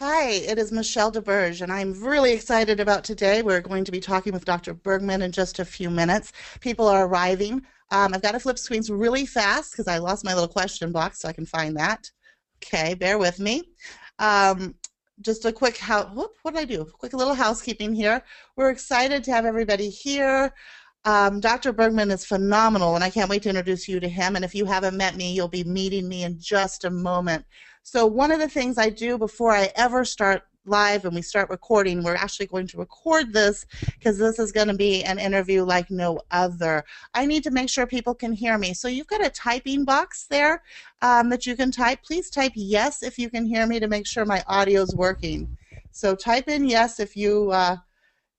Hi, it is Michelle DeBerge, and I'm really excited about today. We're going to be talking with Dr. Bergman in just a few minutes. People are arriving. I've got to flip screens really fast because I lost my little question box so I can find that. Okay, bear with me. Um, just a quick what did I do? Quick little housekeeping here. We're excited to have everybody here. Dr. Bergman is phenomenal, and I can't wait to introduce you to him. And if you haven't met me, you'll be meeting me in just a moment. So one of the things I do before I ever start live and we start recording, we're actually going to record this because this is going to be an interview like no other. I need to make sure people can hear me. So you've got a typing box there that you can type. Please type yes if you can hear me to make sure my audio is working. So type in yes if you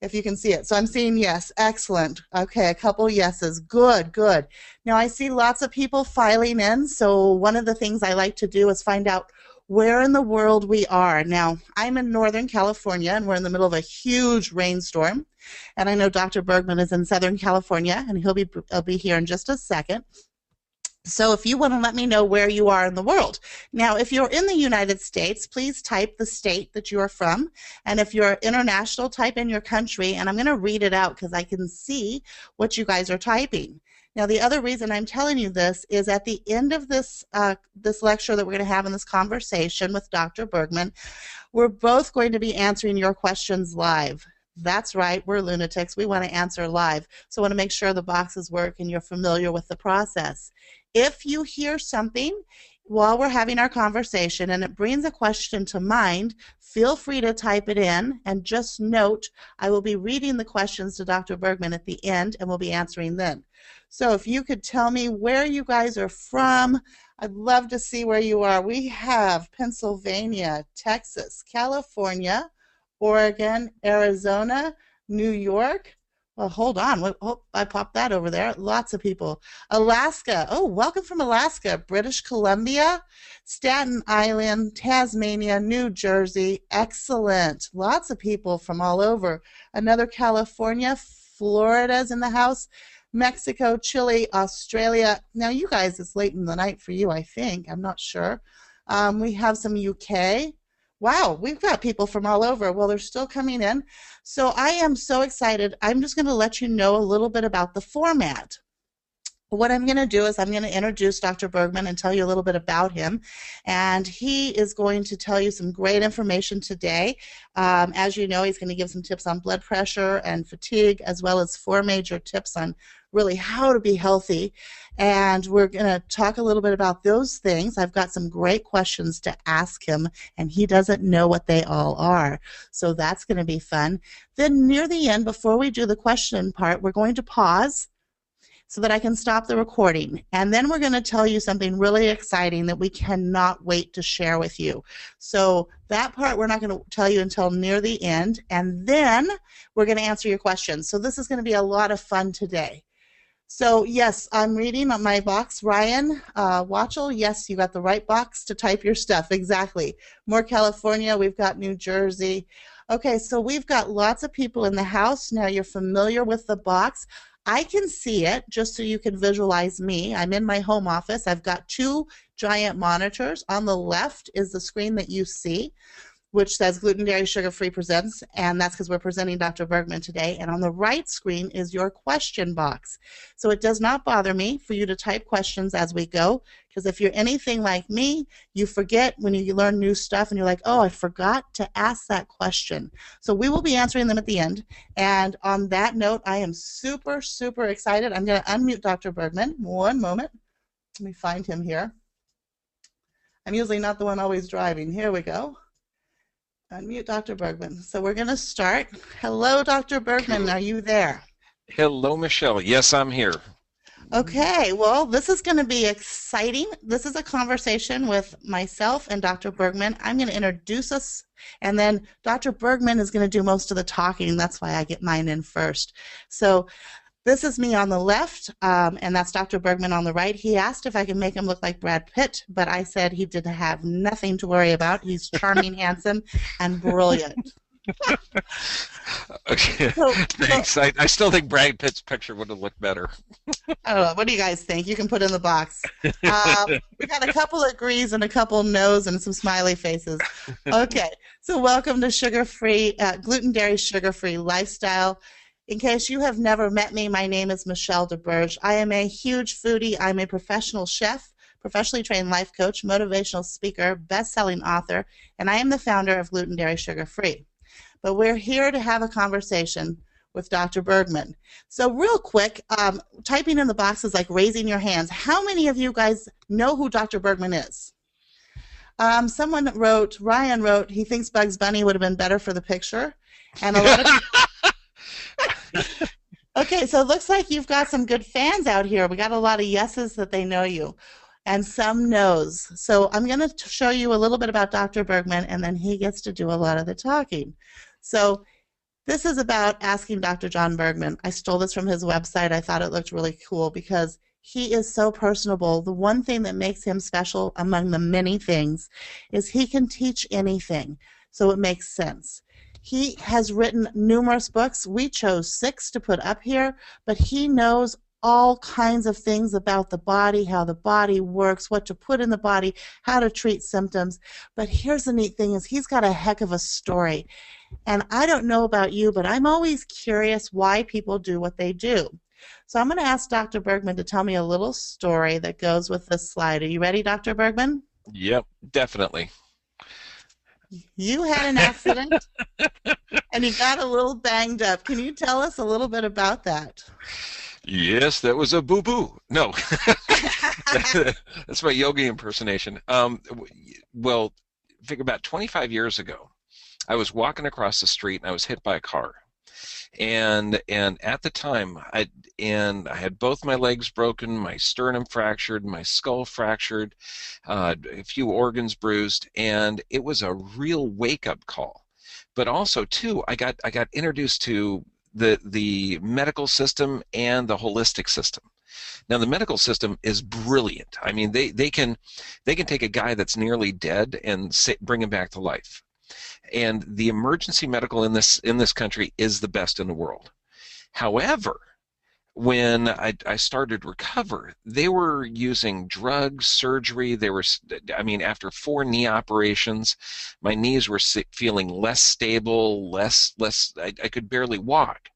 can see it. So I'm seeing yes. Excellent. Okay, a couple yeses. Good, good. Now I see lots of people filing in, so one of the things I like to do is find out where in the world we are. Now, I'm in Northern California, and we're in the middle of a huge rainstorm, and I know Dr. Bergman is in Southern California, and he'll be here in just a second. So if you want to let me know where you are in the world. Now, if you're in the United States, please type the state that you are from. And if you're international, type in your country. And I'm going to read it out because I can see what you guys are typing. Now, the other reason I'm telling you this is at the end of this lecture that we're going to have in this conversation with Dr. Bergman, we're both going to be answering your questions live. That's right, we're lunatics. We want to answer live. So I want to make sure the boxes work and you're familiar with the process. If you hear something while we're having our conversation and it brings a question to mind, feel free to type it in, and just note I will be reading the questions to Dr. Bergman at the end and we'll be answering then. So if you could tell me where you guys are from, I'd love to see where you are. We have Pennsylvania, Texas, California, Oregon, Arizona, New York. Well, hold on. Oh, I popped that over there. Lots of people. Alaska. Oh, welcome from Alaska. British Columbia, Staten Island, Tasmania, New Jersey. Excellent. Lots of people from all over. Another California. Florida's in the house. Mexico, Chile, Australia. Now, you guys, it's late in the night for you, I think. I'm not sure. We have some UK. Wow, we've got people from all over. Well, they're still coming in. So I am so excited. I'm just going to let you know a little bit about the format. What I'm going to do is I'm going to introduce Dr. Bergman and tell you a little bit about him. And he is going to tell you some great information today. As you know, he's going to give some tips on blood pressure and fatigue, as well as 4 major tips on really how to be healthy. And we're going to talk a little bit about those things. I've got some great questions to ask him, and he doesn't know what they all are. So that's going to be fun. Then near the end, before we do the question part, we're going to pause so that I can stop the recording. And then we're going to tell you something really exciting that we cannot wait to share with you. So that part we're not going to tell you until near the end, and then we're going to answer your questions. So this is going to be a lot of fun today. So yes, I'm reading on my box. Ryan Watchell, yes, you got the right box to type your stuff. Exactly. More California, we've got New Jersey. Okay, so we've got lots of people in the house. Now you're familiar with the box. I can see it just so you can visualize me. I'm in my home office. I've got 2 giant monitors. On the left is the screen that you see, which says Gluten, Dairy, Sugar-Free Presents, and that's because we're presenting Dr. Bergman today. And on the right screen is your question box. So it does not bother me for you to type questions as we go, because if you're anything like me, you forget when you learn new stuff and you're like, oh, I forgot to ask that question. So we will be answering them at the end. And on that note, I am super, super excited. I'm going to unmute Dr. Bergman. One moment. Let me find him here. I'm usually not the one always driving. Here we go. Unmute Dr. Bergman. So we're going to start. Hello, Dr. Bergman. Are you there? Hello, Michelle. Yes, I'm here. Okay, well, this is going to be exciting. This is a conversation with myself and Dr. Bergman. I'm going to introduce us, and then Dr. Bergman is going to do most of the talking. That's why I get mine in first. So this is me on the left, and that's Dr. Bergman on the right. He asked if I could make him look like Brad Pitt, but I said he did have nothing to worry about. He's charming, handsome, and brilliant. Okay, So thanks. I still think Brad Pitt's picture would have looked better. I don't know. What do you guys think? You can put in the box. We got a couple agrees and a couple no's and some smiley faces. Okay, so welcome to sugar-free, gluten-dairy, sugar-free lifestyle. In case you have never met me, my name is Michelle DeBerge. I am a huge foodie. I'm a professional chef, professionally trained life coach, motivational speaker, best-selling author, and I am the founder of Gluten Dairy Sugar Free. But we're here to have a conversation with Dr. Bergman. So real quick, typing in the box is like raising your hands. How many of you guys know who Dr. Bergman is? Someone wrote, Ryan wrote, he thinks Bugs Bunny would have been better for the picture. And a lot of people, okay, so it looks like you've got some good fans out here. We got a lot of yeses that they know you and some no's. So I'm going to show you a little bit about Dr. Bergman, and then he gets to do a lot of the talking. So this is about asking Dr. John Bergman. I stole this from his website. I thought it looked really cool because he is so personable. The one thing that makes him special among the many things is he can teach anything, so it makes sense. He has written numerous books. We chose 6 to put up here, but he knows all kinds of things about the body, how the body works, what to put in the body, how to treat symptoms. But here's the neat thing is he's got a heck of a story. And I don't know about you, but I'm always curious why people do what they do. So I'm going to ask Dr. Bergman to tell me a little story that goes with this slide. Are you ready, Dr. Bergman? Yep, definitely. You had an accident and you got a little banged up. Can you tell us a little bit about that? Yes, that was a boo-boo. No, that's my yogi impersonation. Well, I think about 25 years ago, I was walking across the street and I was hit by a car. And at the time, I had both my legs broken, my sternum fractured, my skull fractured, a few organs bruised, and it was a real wake-up call. But also, too, I got introduced to the medical system and the holistic system. Now, the medical system is brilliant. I mean, they can take a guy that's nearly dead and bring him back to life. And the emergency medical in this country is the best in the world. However, when I started to recover, they were using drugs, surgery. I mean, after 4 knee operations, my knees were feeling less stable, less. I could barely walk.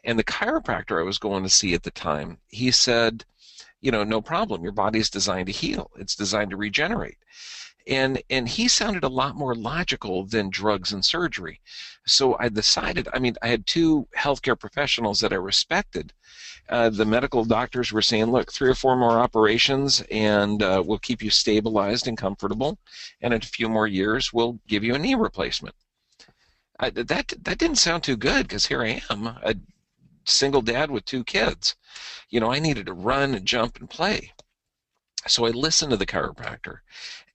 And the chiropractor I was going to see at the time, he said, no problem. Your body's designed to heal. It's designed to regenerate. And he sounded a lot more logical than drugs and surgery. So I decided, I mean, I had 2 healthcare professionals that I respected. The medical doctors were saying, look, 3 or 4 more operations and we'll keep you stabilized and comfortable. And in a few more years, we'll give you a knee replacement. That didn't sound too good because here I am, a single dad with 2 kids. I needed to run and jump and play. So I listened to the chiropractor,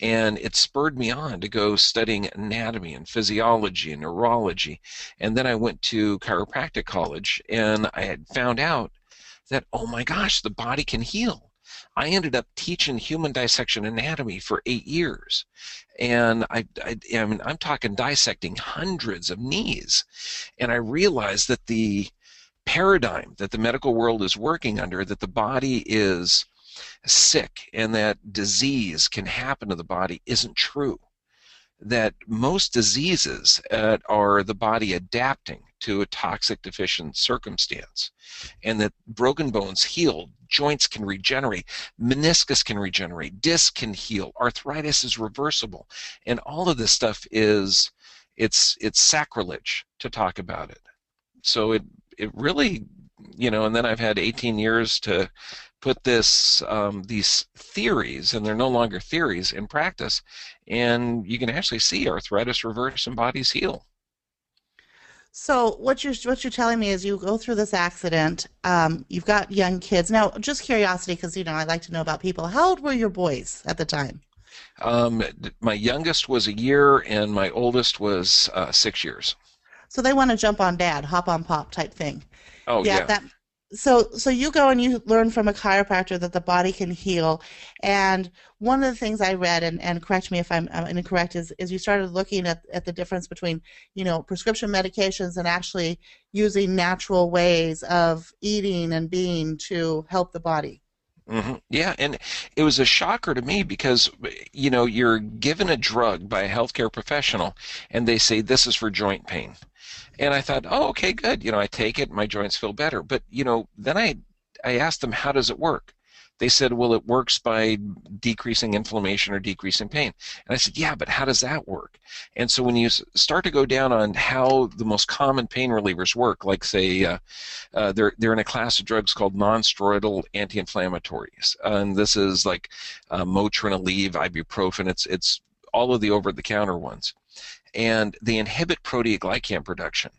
and it spurred me on to go studying anatomy and physiology and neurology. And then I went to chiropractic college, and I had found out that, oh my gosh, the body can heal. I ended up teaching human dissection anatomy for 8 years. And I mean, I'm talking dissecting hundreds of knees. And I realized that the paradigm that the medical world is working under, that the body is sick and that disease can happen to the body, isn't true. That most diseases are the body adapting to a toxic deficient circumstance, and that broken bones heal, joints can regenerate, meniscus can regenerate, disc can heal, arthritis is reversible, and all of this stuff it's sacrilege to talk about it. So it really, and then I've had 18 years to put these theories, and they're no longer theories, in practice, and you can actually see arthritis reverse and bodies heal. So what you're telling me is you go through this accident. You've got young kids. Now, just curiosity, because I like to know about people. How old were your boys at the time? Um, my youngest was a year, and my oldest was 6 years. So they want to jump on dad, hop on pop type thing. Oh Yeah, yeah. that so you go and you learn from a chiropractor that the body can heal. And one of the things I read, and correct me if I'm incorrect, is you started looking at the difference between, prescription medications and actually using natural ways of eating and being to help the body. Yeah, and it was a shocker to me because, you're given a drug by a healthcare professional and they say this is for joint pain. And I thought, oh, okay, good. I take it, my joints feel better. But, then I asked them, how does it work? They said, well, it works by decreasing inflammation or decreasing pain. And I said, yeah, but how does that work? And so when you start to go down on how the most common pain relievers work, like say they're in a class of drugs called non-steroidal anti-inflammatories, and this is like Motrin, Aleve, ibuprofen. It's all of the over-the-counter ones, and they inhibit proteoglycan production.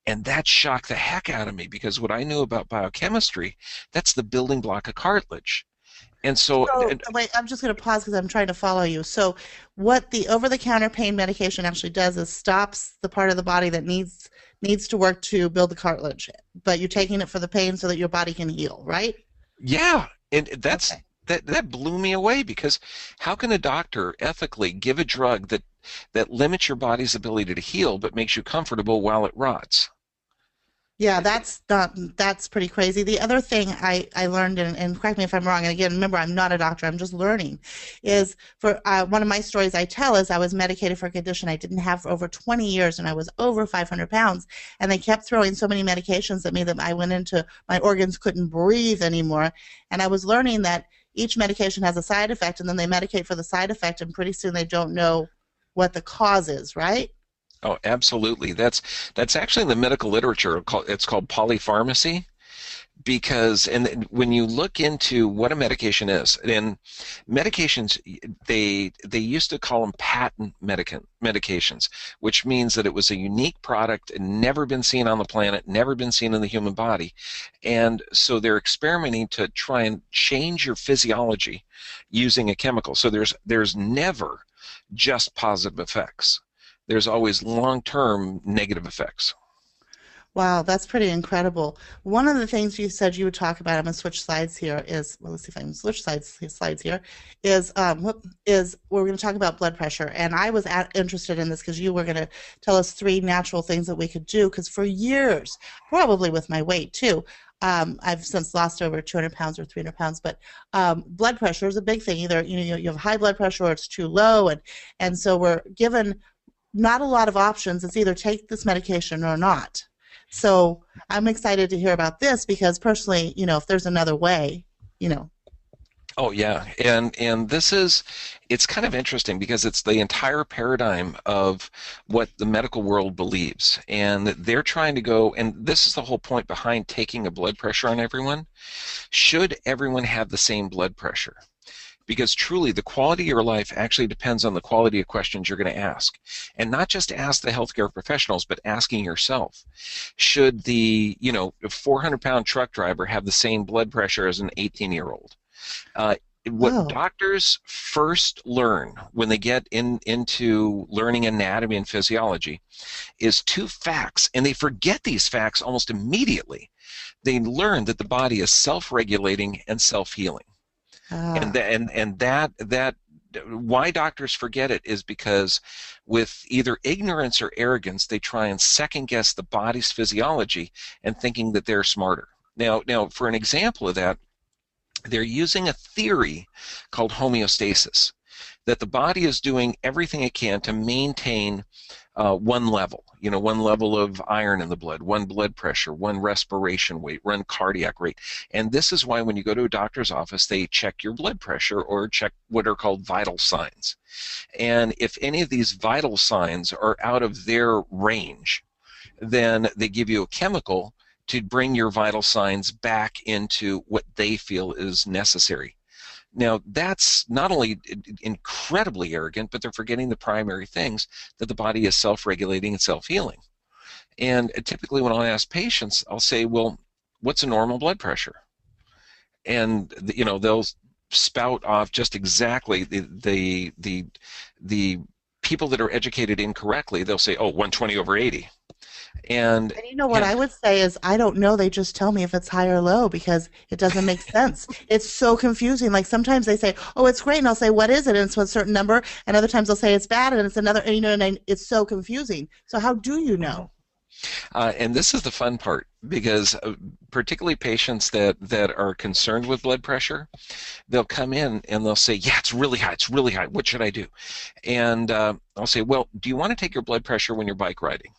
And that shocked the heck out of me because what I knew about biochemistry, that's the building block of cartilage. And so, So, wait, I'm just going to pause because I'm trying to follow you. So, what the over-the-counter pain medication actually does is stops the part of the body that needs to work to build the cartilage, but you're taking it for the pain so that your body can heal, right? yeah, and Okay. that blew me away because how can a doctor ethically give a drug that limits your body's ability to heal but makes you comfortable while it rots? Yeah, that's pretty crazy. The other thing I learned, and correct me if I'm wrong, and again, remember, I'm not a doctor, I'm just learning, is for one of my stories I tell is I was medicated for a condition I didn't have for over 20 years, and I was over 500 pounds, and they kept throwing so many medications at me that I went into my organs couldn't breathe anymore, and I was learning that each medication has a side effect, and then they medicate for the side effect, and pretty soon they don't know what the cause is, right? Oh, absolutely. That's actually in the medical literature. It's called polypharmacy because and when you look into what a medication is, and medications they used to call them patent medications, which means that it was a unique product and never been seen on the planet, never been seen in the human body. And so they're experimenting to try and change your physiology using a chemical. So there's never just positive effects. There's always long-term negative effects. Wow, that's pretty incredible. One of the things you said you would talk about, I'm gonna switch slides here, is, well, let's see if I can switch slides here, is we're gonna talk about blood pressure. And I was interested in this because you were gonna tell us three natural things that we could do, because for years, probably with my weight too, I've since lost over 200 pounds or 300 pounds, but blood pressure is a big thing. Either you have high blood pressure or it's too low, and so we're given not a lot of options. It's either take this medication or not. So I'm excited to hear about this because personally, if there's another way, you know. Oh yeah, and it's kind of interesting because it's the entire paradigm of what the medical world believes, and they're trying to go, and this is the whole point behind taking a blood pressure on everyone. Should everyone have the same blood pressure? Because truly the quality of your life actually depends on the quality of questions you're going to ask. And not just ask the healthcare professionals, but asking yourself. Should the 400-pound truck driver have the same blood pressure as an 18-year-old? Uh, what Oh, doctors first learn when they get into learning anatomy and physiology is two facts, and they forget these facts almost immediately. They learn that the body is self-regulating and self-healing. And ah, that and that why doctors forget it is because with either ignorance or arrogance they try and second guess the body's physiology and thinking that they're smarter. Now for an example of that, they're using a theory called homeostasis, that the body is doing everything it can to maintain one level of iron in the blood, one blood pressure, one respiration rate, one cardiac rate. And this is why when you go to a doctor's office, they check your blood pressure or check what are called vital signs. And if any of these vital signs are out of their range, then they give you a chemical to bring your vital signs back into what they feel is necessary. Now, that's not only incredibly arrogant, but they're forgetting the primary things, that the body is self-regulating and self-healing. And typically when I ask patients, I'll say, well, what's a normal blood pressure? And they'll spout off just exactly the people that are educated incorrectly. They'll say, oh, 120 over 80. And And you know what and I would say is I don't know. They just tell me if it's high or low because it doesn't make sense. It's so confusing. Like sometimes they say, "Oh, it's great," and I'll say, "What is it?" And it's a certain number, and other times they'll say it's bad, and it's another. You know, and it's so confusing. So how do you Mhm. know? And this is the fun part because particularly patients that are concerned with blood pressure, they'll come in and they'll say, "Yeah, it's really high. It's really high. What should I do?" And I'll say, "Well, do you want to take your blood pressure when you're bike riding?"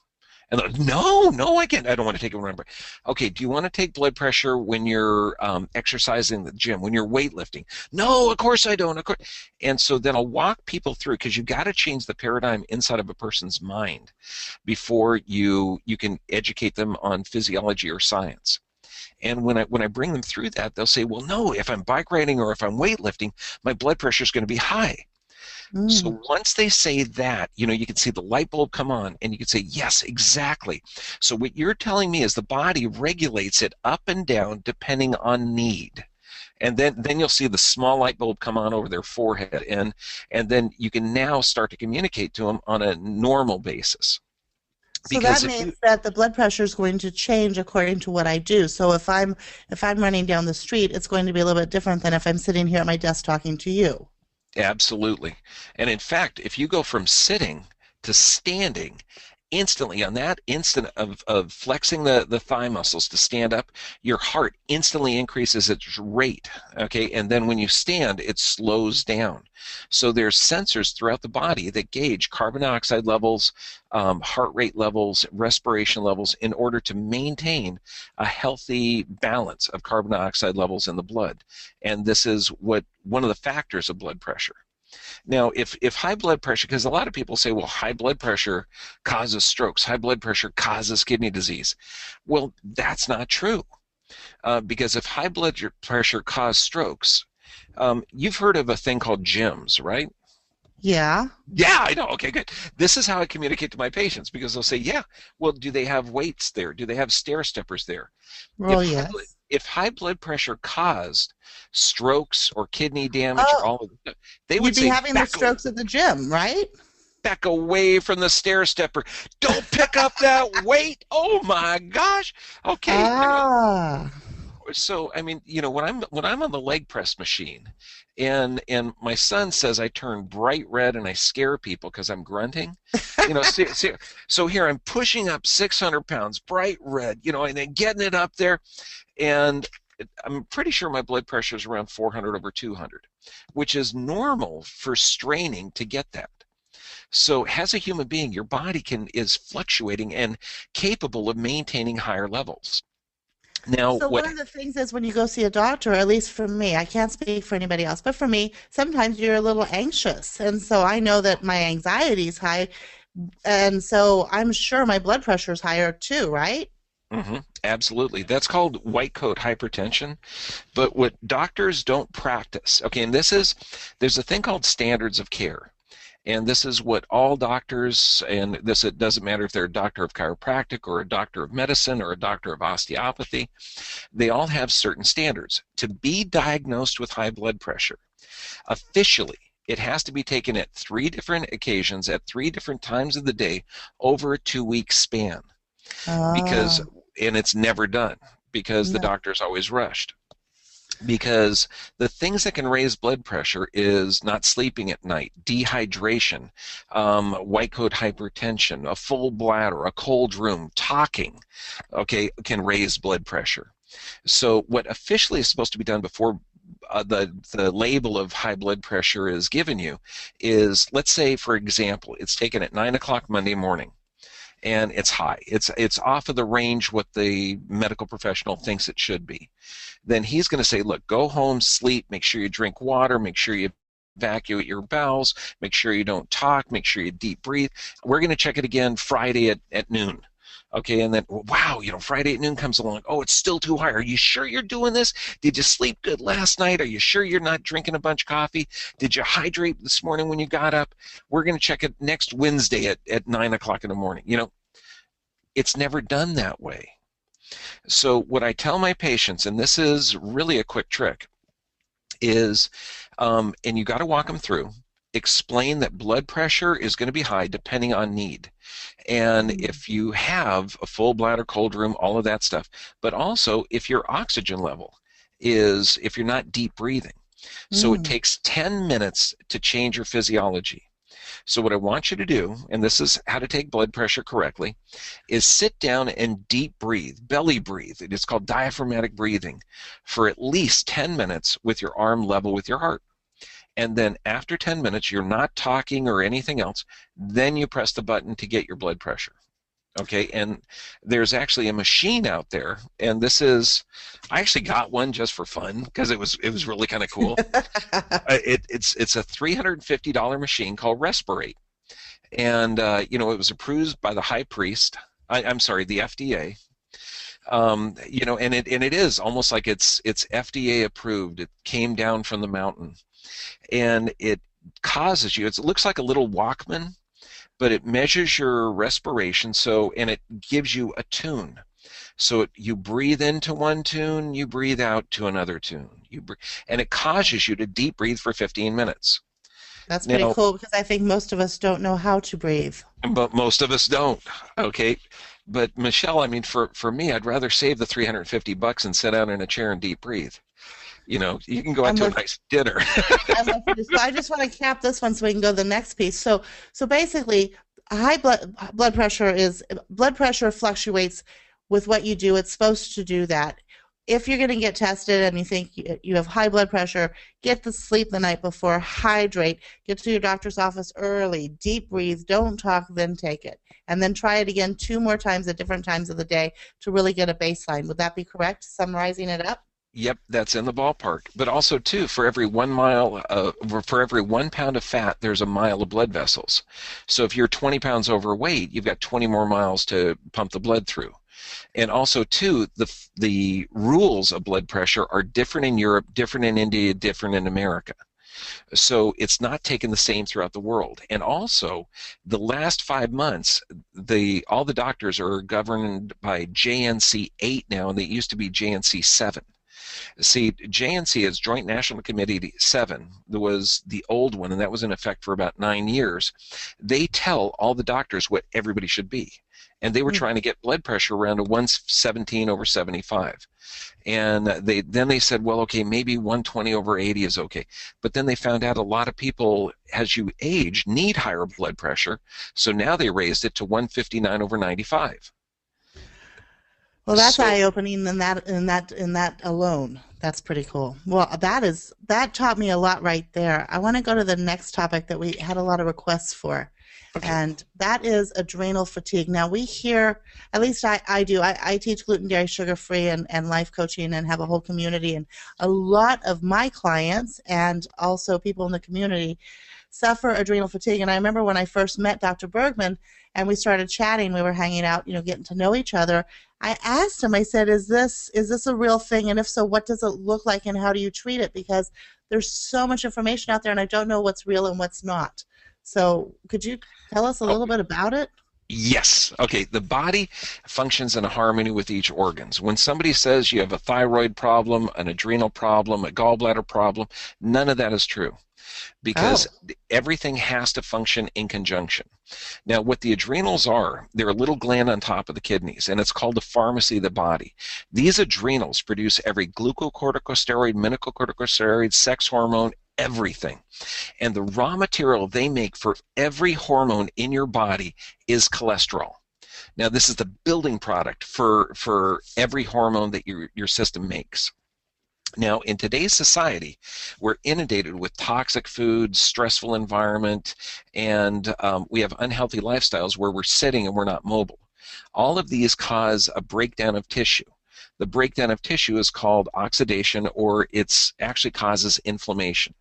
And they're like, no, no, I can't. I don't want to take it when I'm. Okay, do you want to take blood pressure when you're exercising the gym, when you're weightlifting? No, of course I don't. Of course. And so then I'll walk people through because you've got to change the paradigm inside of a person's mind before you can educate them on physiology or science. And when I bring them through that, they'll say, well, no, if I'm bike riding or if I'm weightlifting, my blood pressure is going to be high. Mm. So once they say that, you can see the light bulb come on and you can say, yes, exactly. So what you're telling me is the body regulates it up and down depending on need. And then you'll see the small light bulb come on over their forehead, and then you can now start to communicate to them on a normal basis. So that Because if you means that the blood pressure is going to change according to what I do. So if I'm running down the street, it's going to be a little bit different than if I'm sitting here at my desk talking to you. Absolutely. And in fact, if you go from sitting to standing, instantly on that instant of flexing the thigh muscles to stand up, your heart instantly increases its rate. Okay. And then when you stand, it slows down. So there's sensors throughout the body that gauge carbon dioxide levels, heart rate levels, respiration levels in order to maintain a healthy balance of carbon dioxide levels in the blood. And this is one of the factors of blood pressure. Now, if high blood pressure, because a lot of people say, well, high blood pressure causes strokes, high blood pressure causes kidney disease. Well, that's not true. Because if high blood pressure caused strokes, you've heard of a thing called gyms, right? Yeah. Yeah, I know. Okay, good. This is how I communicate to my patients because they'll say, yeah, well, do they have weights there? Do they have stair steppers there? Well, yes. If high blood pressure caused strokes or kidney damage or Oh, all of that, they you'd would be say having the strokes at the gym, right? back away from the stair stepper. Don't pick up that weight. Oh my gosh. Okay, Ah. so I mean, when I'm on the leg press machine and my son says I turn bright red and I scare people because I'm grunting, so here I'm pushing up 600 pounds, bright red, and then getting it up there, and I'm pretty sure my blood pressure is around 400 over 200, which is normal for straining to get that. So as a human being, your body is fluctuating and capable of maintaining higher levels. Now, So one what of the things is when you go see a doctor, at least for me, I can't speak for anybody else, but for me, sometimes you're a little anxious. And so I know that my anxiety is high, and so I'm sure my blood pressure is higher too, right? absolutely. That's called white coat hypertension. But what doctors don't practice, okay, and there's a thing called standards of care. And this is what all doctors, and this, it doesn't matter if they're a doctor of chiropractic or a doctor of medicine or a doctor of osteopathy, they all have certain standards. To be diagnosed with high blood pressure, officially, it has to be taken at 3 different occasions at 3 different times of the day over a 2-week span. Because, Ah, and it's never done because the no. doctor's always rushed. Because the things that can raise blood pressure is not sleeping at night, dehydration, white coat hypertension, a full bladder, a cold room, talking, okay, can raise blood pressure. So what officially is supposed to be done before the label of high blood pressure is given you is, let's say, for example, it's taken at 9 o'clock Monday morning and it's high. It's off of the range what the medical professional thinks it should be. Then he's going to say, look, go home, sleep, make sure you drink water, make sure you evacuate your bowels, make sure you don't talk, make sure you deep breathe. We're going to check it again Friday at noon. Okay, and then, wow, Friday at noon comes along. Oh, it's still too high. Are you sure you're doing this? Did you sleep good last night? Are you sure you're not drinking a bunch of coffee? Did you hydrate this morning when you got up? We're going to check it next Wednesday at 9 o'clock in the morning. It's never done that way. So what I tell my patients, and this is really a quick trick, is, and you got to walk them through, explain that blood pressure is going to be high depending on need. And Mm. if you have a full bladder, cold room, all of that stuff, but also if your oxygen level is, if you're not deep breathing. So it Mm. takes 10 minutes to change your physiology. So what I want you to do, and this is how to take blood pressure correctly, is sit down and deep breathe, belly breathe. It is called diaphragmatic breathing for at least 10 minutes with your arm level with your heart. And then after 10 minutes, you're not talking or anything else. Then you press the button to get your blood pressure. Okay, and there's actually a machine out there, and this is, I actually got one just for fun because it was really kind of cool. It's a $350 machine called Respirate, and it was approved by the high priest. I'm sorry, the FDA. And it is almost like it's FDA approved. It came down from the mountain, and it causes you. It looks like a little Walkman, but it measures your respiration. And it gives you a tune. So you breathe into one tune, you breathe out to another tune. And it causes you to deep breathe for 15 minutes. That's pretty Now, cool because I think most of us don't know how to breathe. but most of us don't. Okay. But Michelle, I mean, for me, I'd rather save the $350 and sit down in a chair and deep breathe. You can go out I'm to a with nice dinner. I'm with you. So I just want to cap this one so we can go to the next piece. So basically, high blood pressure fluctuates with what you do. It's supposed to do that. If you're going to get tested and you think you have high blood pressure, get the sleep the night before, hydrate, get to your doctor's office early, deep breathe, don't talk, then take it. And then try it again 2 more times at different times of the day to really get a baseline. Would that be correct, summarizing it up? Yep, that's in the ballpark. But also, too, for every 1 mile, for every 1 pound of fat, there's a mile of blood vessels. So if you're 20 pounds overweight, you've got 20 more miles to pump the blood through. And also, too, the rules of blood pressure are different in Europe, different in India, different in America. So it's not taken the same throughout the world. And also, the last 5 months, all the doctors are governed by JNC 8 now, and they used to be JNC 7. See, JNC is Joint National Committee 7. There was the old one, and that was in effect for about 9 years. They tell all the doctors what everybody should be. And they were trying to get blood pressure around a 117/75. And then they said, well, okay, maybe 120/80 is okay. But then they found out a lot of people, as you age, need higher blood pressure. So now they raised it to 159/95. Well, that's So eye-opening in that alone. That's pretty cool. Well, that taught me a lot right there. I want to go to the next topic that we had a lot of requests for, okay. and that is adrenal fatigue. Now we hear, at least I do. I teach gluten, dairy, sugar-free, and life coaching, and have a whole community. And a lot of my clients and also people in the community suffer adrenal fatigue. And I remember when I first met Dr. Bergman and we started chatting, we were hanging out, getting to know each other. I asked him, I said, is this a real thing? And if so, what does it look like and how do you treat it? Because there's so much information out there and I don't know what's real and what's not. So could you tell us a Oh, little bit about it? yes. Okay. The body functions in harmony with each organs. When somebody says you have a thyroid problem, an adrenal problem, a gallbladder problem, none of that is true, because Oh. everything has to function in conjunction. Now, what the adrenals are, they're a little gland on top of the kidneys, and it's called the pharmacy of the body. These adrenals produce every glucocorticosteroid, mineralocorticosteroid, sex hormone, everything. And the raw material they make for every hormone in your body is cholesterol. Now, this is the building product for every hormone that your system makes. Now, in today's society, we're inundated with toxic foods, stressful environment, and we have unhealthy lifestyles where we're sitting and we're not mobile. All of these cause a breakdown of tissue. The breakdown of tissue is called oxidation, or it actually causes inflammation.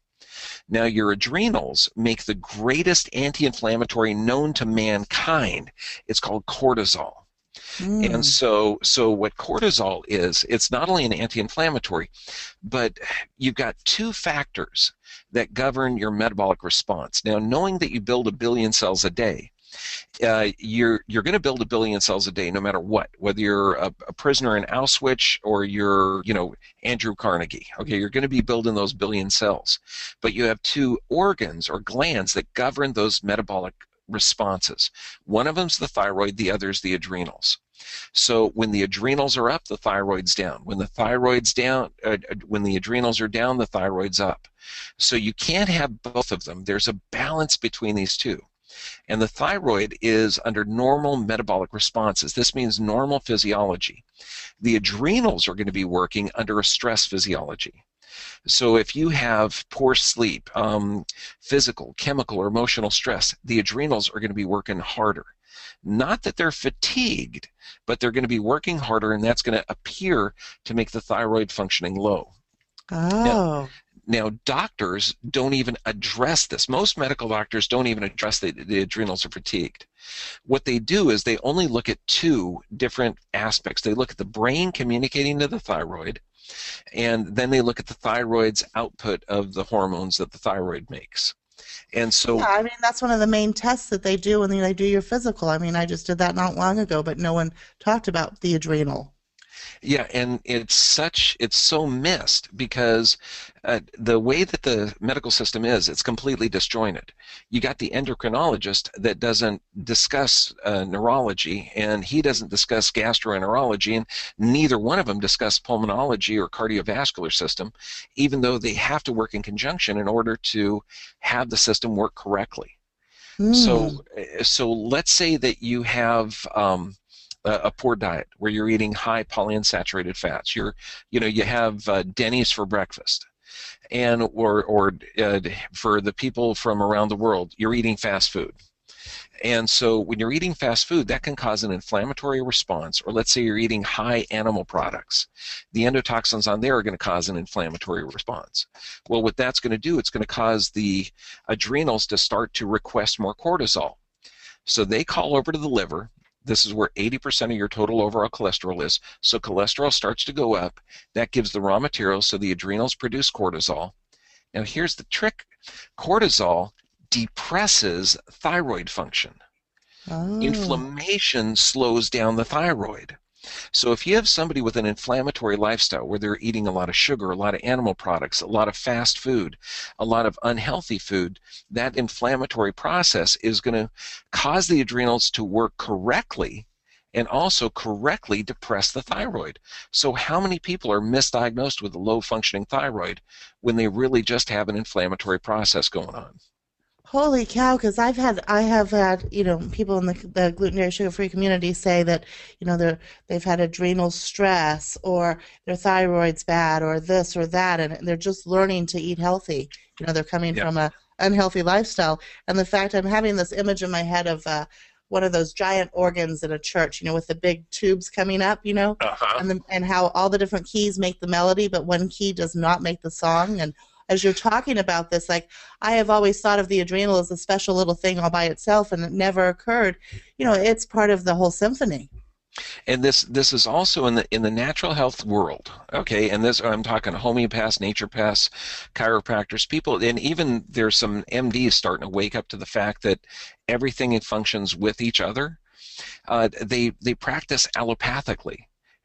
Now, your adrenals make the greatest anti-inflammatory known to mankind. It's called cortisol. And Mm. so what cortisol is, it's not only an anti-inflammatory, but you've got two factors that govern your metabolic response. Now, knowing that you build 1 billion cells a day, you're going to build 1 billion cells a day no matter what, whether you're a prisoner in Auschwitz or you're, Andrew Carnegie. Okay, you're going to be building those billion cells. But you have two organs or glands that govern those metabolic responses. One of them's the thyroid, the other's the adrenals. So when the adrenals are up, the thyroid's down. When the thyroid's down, when the adrenals are down, the thyroid's up. So you can't have both of them. There's a balance between these two. And the thyroid is under normal metabolic responses. This means normal physiology. The adrenals are going to be working under a stress physiology. So if you have poor sleep, physical, chemical, or emotional stress, the adrenals are going to be working harder. Not that they're fatigued, but they're going to be working harder, and that's going to appear to make the thyroid functioning low. Oh. Now, doctors don't even address this. Most medical doctors don't even address the adrenals are fatigued. What they do is they only look at two different aspects. They look at the brain communicating to the thyroid, and then they look at the thyroid's output of the hormones that the thyroid makes. And so, Yeah, I mean, that's one of the main tests that they do when they do your physical. I mean, I just did that not long ago, but no one talked about the adrenal. yeah, and it's so missed because the way that the medical system is, it's completely disjointed. You got the endocrinologist that doesn't discuss neurology, and he doesn't discuss gastroenterology, and neither one of them discuss pulmonology or cardiovascular system, even though they have to work in conjunction in order to have the system work correctly. Mm. So let's say that you have a poor diet where you're eating high polyunsaturated fats. You have Denny's for breakfast, and or for the people from around the world, you're eating fast food. And so when you're eating fast food, that can cause an inflammatory response. Or let's say you're eating high animal products. The endotoxins on there are going to cause an inflammatory response. Well, what that's going to do, it's going to cause the adrenals to start to request more cortisol. So they call over to the liver. This is where 80% of your total overall cholesterol is. So cholesterol starts to go up. That gives the raw material, so the adrenals produce cortisol. Now here's the trick. Cortisol depresses thyroid function. Oh. Inflammation slows down the thyroid. So if you have somebody with an inflammatory lifestyle where they're eating a lot of sugar, a lot of animal products, a lot of fast food, a lot of unhealthy food, that inflammatory process is going to cause the adrenals to work correctly and also correctly depress the thyroid. So how many people are misdiagnosed with a low functioning thyroid when they really just have an inflammatory process going on? Holy cow, because I have had, people in the gluten dairy sugar free community say that, they've had adrenal stress or their thyroid's bad or this or that, and they're just learning to eat healthy. They're coming Yeah. from a unhealthy lifestyle. And the fact I'm having this image in my head of one of those giant organs in a church, with the big tubes coming up, Uh-huh. and how all the different keys make the melody, but one key does not make the song. And as you're talking about this, like, I have always thought of the adrenal as a special little thing all by itself, and it never occurred. It's part of the whole symphony. And this is also in the natural health world, okay? And this, I'm talking homeopaths, naturopaths, chiropractors, people, and even there's some MDs starting to wake up to the fact that everything functions with each other. They practice allopathically,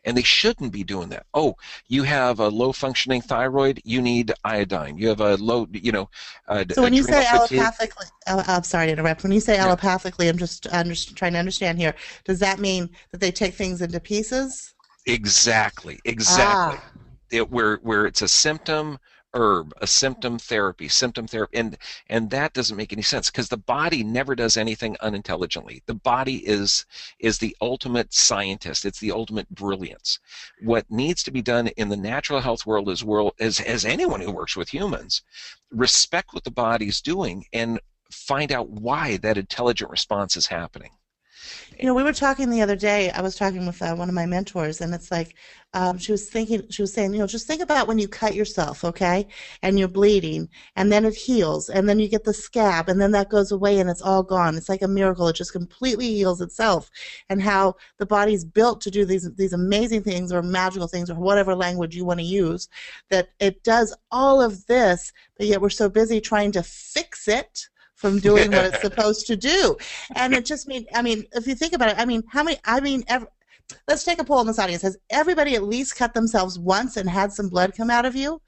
and they shouldn't be doing that. Oh, you have a low functioning thyroid, you need iodine. You have a low, So when you adrenal say fatigue. allopathically, I'm sorry to interrupt. When you say Yeah, allopathically, I'm just trying to understand here. Does that mean that they take things into pieces? exactly, exactly. Ah. Where it's a symptom herb, a symptom therapy, and that doesn't make any sense because the body never does anything unintelligently. The body is the ultimate scientist. It's the ultimate brilliance. What needs to be done in the natural health world as anyone who works with humans, respect what the body's doing and find out why that intelligent response is happening. We were talking the other day. I was talking with one of my mentors, and it's like she was saying, just think about when you cut yourself, okay, and you're bleeding, and then it heals, and then you get the scab, and then that goes away, and it's all gone. It's like a miracle. It just completely heals itself, and how the body's built to do these amazing things or magical things or whatever language you want to use, that it does all of this, but yet we're so busy trying to fix it from doing what it's supposed to do. And it just means, I mean, if you think about it, I mean, let's take a poll in this audience. Has everybody at least cut themselves once and had some blood come out of you?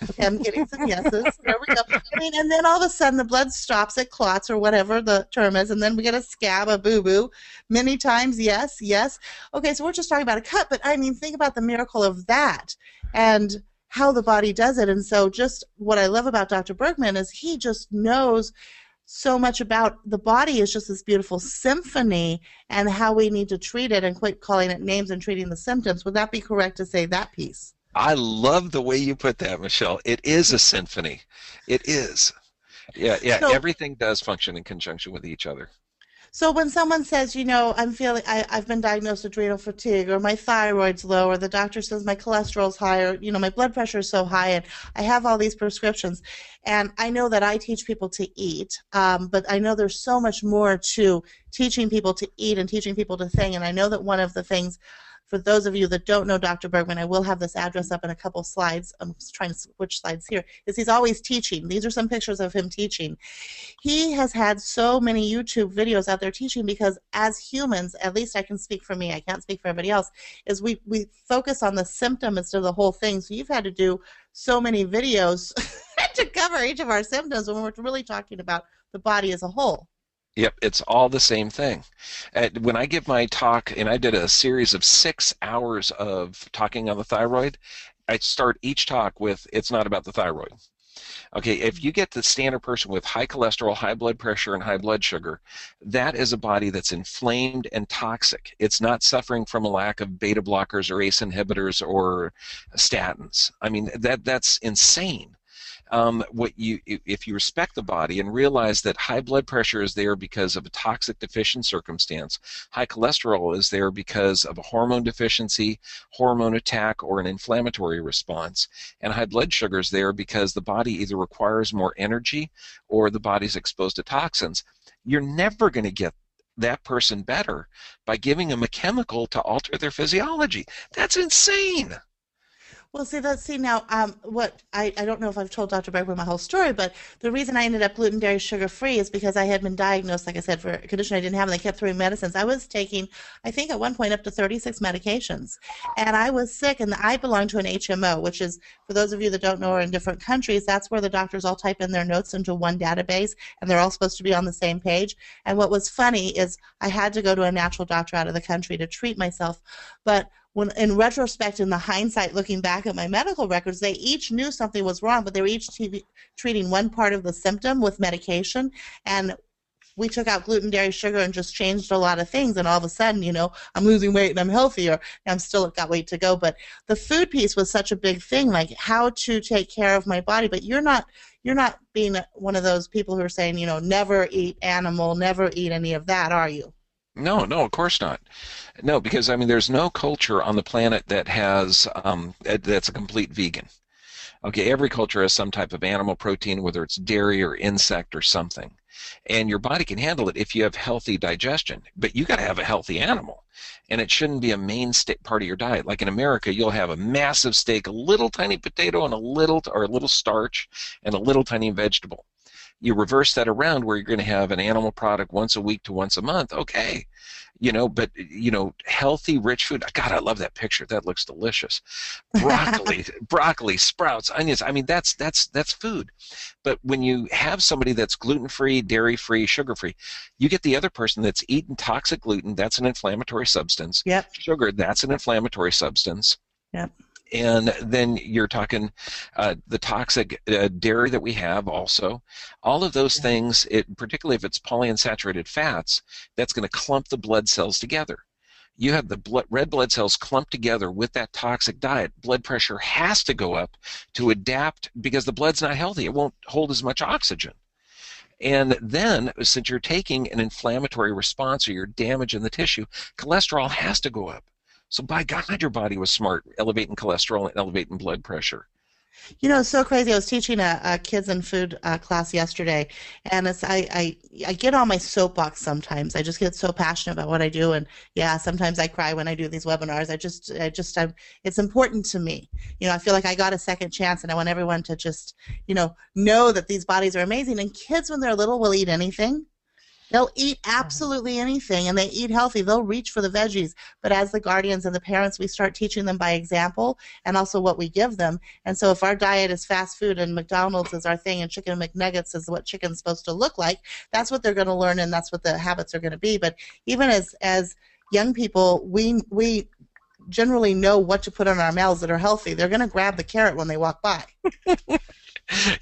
Okay, I'm getting some yeses. There we go. I mean, and then all of a sudden the blood stops, it clots or whatever the term is, and then we get a scab, a boo-boo. Many times, yes, yes. Okay, so we're just talking about a cut, but I mean, think about the miracle of that and how the body does it. And so just what I love about Dr. Bergman is he just knows so much about the body is just this beautiful symphony and how we need to treat it and quit calling it names and treating the symptoms. Would that be correct to say that piece? I love the way you put that, Michelle. It is a symphony. It is. Yeah, yeah. So Everything does function in conjunction with each other. So when someone says, I've been diagnosed with adrenal fatigue, or my thyroid's low, or the doctor says my cholesterol's high, or my blood pressure is so high, and I have all these prescriptions, and I know that I teach people to eat, but I know there's so much more to teaching people to eat and teaching people to think, and I know that one of the things for those of you that don't know Dr. Bergman, I will have this address up in a couple slides. I'm trying to switch slides here. Is he's always teaching. These are some pictures of him teaching. He has had so many YouTube videos out there teaching because as humans, at least I can speak for me, I can't speak for everybody else, is we focus on the symptom instead of the whole thing. So you've had to do so many videos to cover each of our symptoms when we're really talking about the body as a whole. Yep, it's all the same thing. When I give my talk, and I did a series of 6 hours of talking on the thyroid, I start each talk with, it's not about the thyroid. Okay, if you get the standard person with high cholesterol, high blood pressure, and high blood sugar, that is a body that's inflamed and toxic. It's not suffering from a lack of beta blockers or ACE inhibitors or statins. I mean, that's insane. If you respect the body and realize that high blood pressure is there because of a toxic deficient circumstance, high cholesterol is there because of a hormone deficiency, hormone attack, or an inflammatory response, and high blood sugar is there because the body either requires more energy or the body's exposed to toxins, you're never going to get that person better by giving them a chemical to alter their physiology. That's insane. Well, see now, what I don't know if I've told Dr. Bergman my whole story, but the reason I ended up gluten, dairy, sugar free is because I had been diagnosed, like I said, for a condition I didn't have, and they kept throwing medicines. I was taking, I think at one point, up to 36 medications, and I was sick, and I belong to an HMO, which is, for those of you that don't know, are in different countries, that's where the doctors all type in their notes into one database, and they're all supposed to be on the same page. And what was funny is I had to go to a natural doctor out of the country to treat myself, but when in retrospect, in the hindsight, looking back at my medical records, they each knew something was wrong, but they were each treating one part of the symptom with medication, and we took out gluten, dairy, sugar, and just changed a lot of things, and all of a sudden, I'm losing weight and I'm healthier, and I'm still got weight to go, but the food piece was such a big thing, like how to take care of my body, but you're not being one of those people who are saying, never eat animal, never eat any of that, are you? No, no, of course not. No, because I mean, there's no culture on the planet that has that's a complete vegan. Okay, every culture has some type of animal protein, whether it's dairy or insect or something, and your body can handle it if you have healthy digestion. But you got to have a healthy animal, and it shouldn't be a part of your diet. Like in America, you'll have a massive steak, a little tiny potato, and a little starch, and a little tiny vegetable. You reverse that around where you're going to have an animal product once a week to once a month, okay, but healthy, rich food. God, I love that picture. That looks delicious. Broccoli, sprouts, onions. I mean, that's food. But when you have somebody that's gluten-free, dairy-free, sugar-free, you get the other person that's eating toxic gluten. That's an inflammatory substance. Yep. Sugar, that's an inflammatory substance. Yep. And then you're talking the toxic dairy that we have also. All of those things, particularly if it's polyunsaturated fats, that's going to clump the blood cells together. You have the red blood cells clumped together with that toxic diet. Blood pressure has to go up to adapt because the blood's not healthy. It won't hold as much oxygen. And then, since you're taking an inflammatory response or you're damaging the tissue, cholesterol has to go up. So by God, your body was smart, elevating cholesterol and elevating blood pressure. It's so crazy. I was teaching a kids and food class yesterday, and I get on my soapbox sometimes. I just get so passionate about what I do, and yeah, sometimes I cry when I do these webinars. It's important to me. I feel like I got a second chance, and I want everyone to just, know that these bodies are amazing. And kids, when they're little, will eat anything. They'll eat absolutely anything and they eat healthy. They'll reach for the veggies. But as the guardians and the parents, we start teaching them by example and also what we give them. And so if our diet is fast food and McDonald's is our thing and chicken McNuggets is what chicken's supposed to look like, that's what they're going to learn and that's what the habits are going to be. But even as young people, we generally know what to put on our mouths that are healthy. They're going to grab the carrot when they walk by.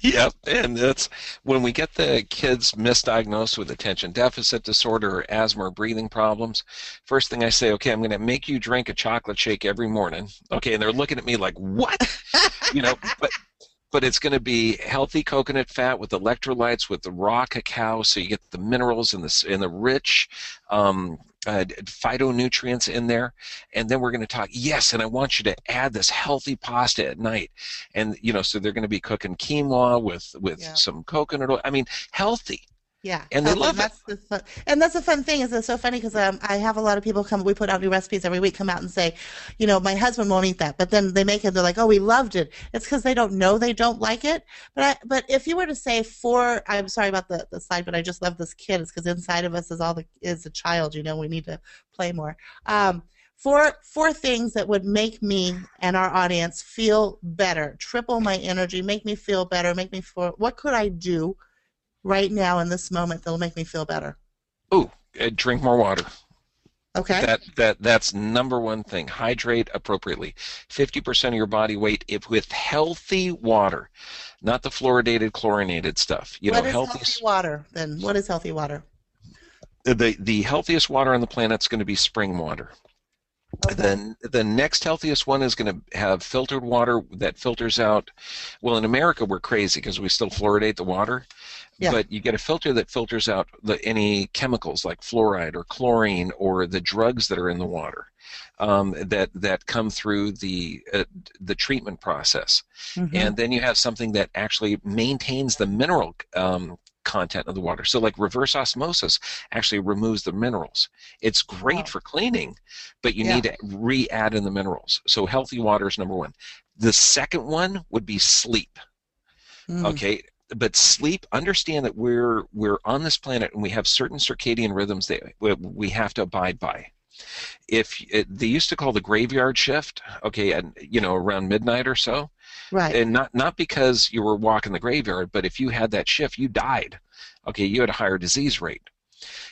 Yep, and that's when we get the kids misdiagnosed with attention deficit disorder or asthma or breathing problems. First thing I say, okay, I'm going to make you drink a chocolate shake every morning. Okay, and they're looking at me like, what? You know, but it's going to be healthy coconut fat with electrolytes, with the raw cacao, so you get the minerals and the rich phytonutrients in there. And then we're going to talk, yes, and I want you to add this healthy pasta at night. And, you know, so they're going to be cooking quinoa with some coconut oil. I mean, healthy. Yeah, and they love it. And that's the fun thing. Is it's so funny because I have a lot of people come. We put out new recipes every week. Come out and say, you know, my husband won't eat that, but then they make it. They're like, oh, we loved it. It's because they don't know they don't like it. But if you were to say I'm sorry about the slide, but I just love this kid. It's because inside of us is a child. You know, we need to play more. Four things that would make me and our audience feel better, triple my energy, make me feel better, make me feel. What could I do right now in this moment that'll make me feel better? Oh, drink more water. Okay. That's number one thing. Hydrate appropriately. 50% of your body weight with healthy water, not the fluoridated, chlorinated stuff. You what know, is healthy water then? What is healthy water? The healthiest water on the planet is going to be spring water. Okay. Then the next healthiest one is going to have filtered water that filters out. Well, in America we're crazy because we still fluoridate the water. Yeah. But you get a filter that filters out any chemicals like fluoride or chlorine or the drugs that are in the water that come through the treatment process. Mm-hmm. And then you have something that actually maintains the mineral content of the water. So like reverse osmosis actually removes the minerals. It's great for cleaning, but you need to re-add in the minerals. So healthy water is number one. The second one would be sleep. Okay. But sleep, understand that we're on this planet and we have certain circadian rhythms that we have to abide by. They used to call the graveyard shift, okay, and you know, around midnight or so, right? And not because you were walking the graveyard, but if you had that shift, you died. Okay, you had a higher disease rate.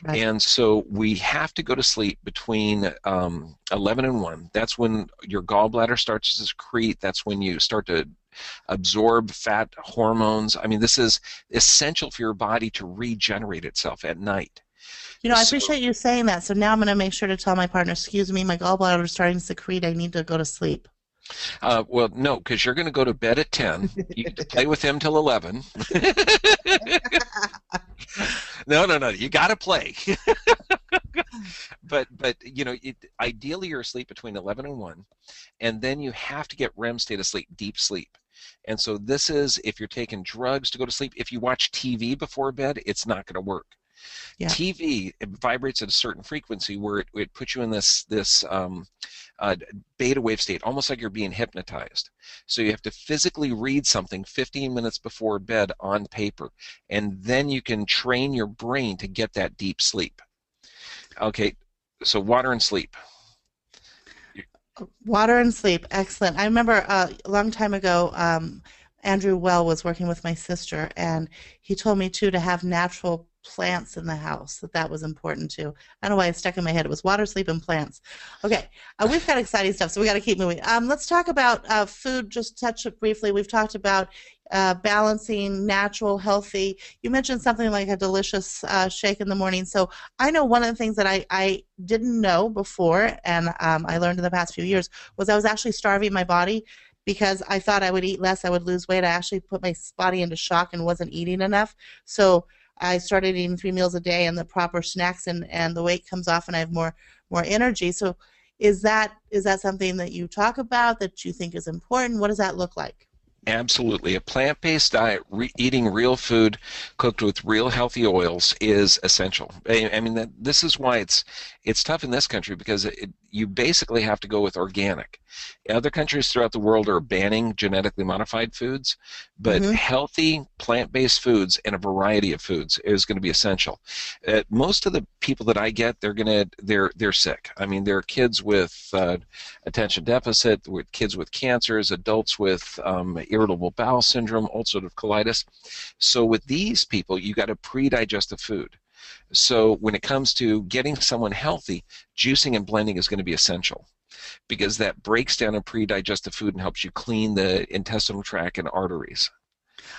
Right. And so we have to go to sleep between 11 and 1. That's when your gallbladder starts to secrete. That's when you start to absorb fat hormones. I mean, this is essential for your body to regenerate itself at night. You know, I appreciate you saying that. So now I'm going to make sure to tell my partner, excuse me, my gallbladder is starting to secrete. I need to go to sleep. Well, no, because you're going to go to bed at 10. You get to play with him till 11. No. You got to play. But you know, ideally you're asleep between 11 and 1, and then you have to get REM state of sleep, deep sleep. And so this is if you're taking drugs to go to sleep. If you watch TV before bed, it's not going to work. Yeah. TV, it vibrates at a certain frequency where it puts you in this beta wave state, almost like you're being hypnotized. So you have to physically read something 15 minutes before bed on paper, and then you can train your brain to get that deep sleep. Okay, so water and sleep. Water and sleep, excellent. I remember a long time ago, Andrew Well was working with my sister, and he told me too to have natural plants in the house, that was important too. I don't know why it stuck in my head. It was water, sleep, and plants. Okay, we've got exciting stuff, so we got to keep moving. Let's talk about food, just touch it briefly. We've talked about balancing natural, healthy. You mentioned something like a delicious shake in the morning. So I know one of the things that I didn't know before, and I learned in the past few years, was I was actually starving my body because I thought I would eat less, I would lose weight. I actually put my body into shock and wasn't eating enough. So I started eating 3 meals a day and the proper snacks, and the weight comes off and I have more energy. So is that something that you talk about, that you think is important? What does that look like? Absolutely. A plant-based diet, eating real food cooked with real healthy oils is essential. I mean, this is why it's tough in this country because you basically have to go with organic. Other countries throughout the world are banning genetically modified foods, but Mm-hmm. healthy plant-based foods and a variety of foods is going to be essential. Most of the people that I get, they're sick. I mean, they're kids with attention deficit, with kids with cancers, adults with irritable bowel syndrome, ulcerative colitis. So with these people, you got to pre-digest the food. So when it comes to getting someone healthy, juicing and blending is going to be essential because that breaks down a pre-digested food and helps you clean the intestinal tract and arteries.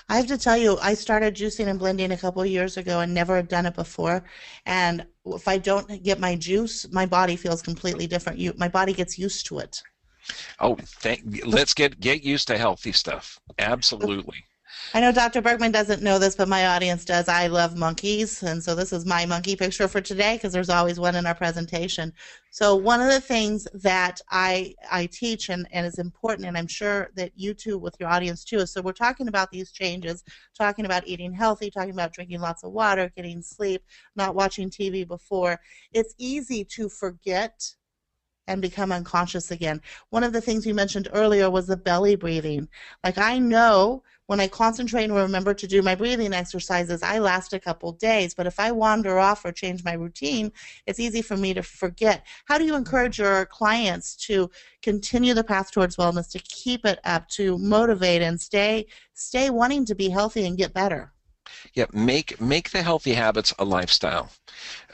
I have to tell you, I started juicing and blending a couple of years ago and never had done it before. And if I don't get my juice, my body feels completely different. My body gets used to it. Oh, let's get used to healthy stuff. Absolutely. I know Dr. Bergman doesn't know this, but my audience does. I love monkeys, and so this is my monkey picture for today because there's always one in our presentation. So one of the things that I teach and is important, and I'm sure that you too with your audience too, is so we're talking about these changes, talking about eating healthy, talking about drinking lots of water, getting sleep, not watching TV before. It's easy to forget and become unconscious again. One of the things you mentioned earlier was the belly breathing. Like I know when I concentrate and remember to do my breathing exercises, I last a couple days. But if I wander off or change my routine, it's easy for me to forget. How do you encourage your clients to continue the path towards wellness, to keep it up, to motivate and stay wanting to be healthy and get better? Yeah, make the healthy habits a lifestyle.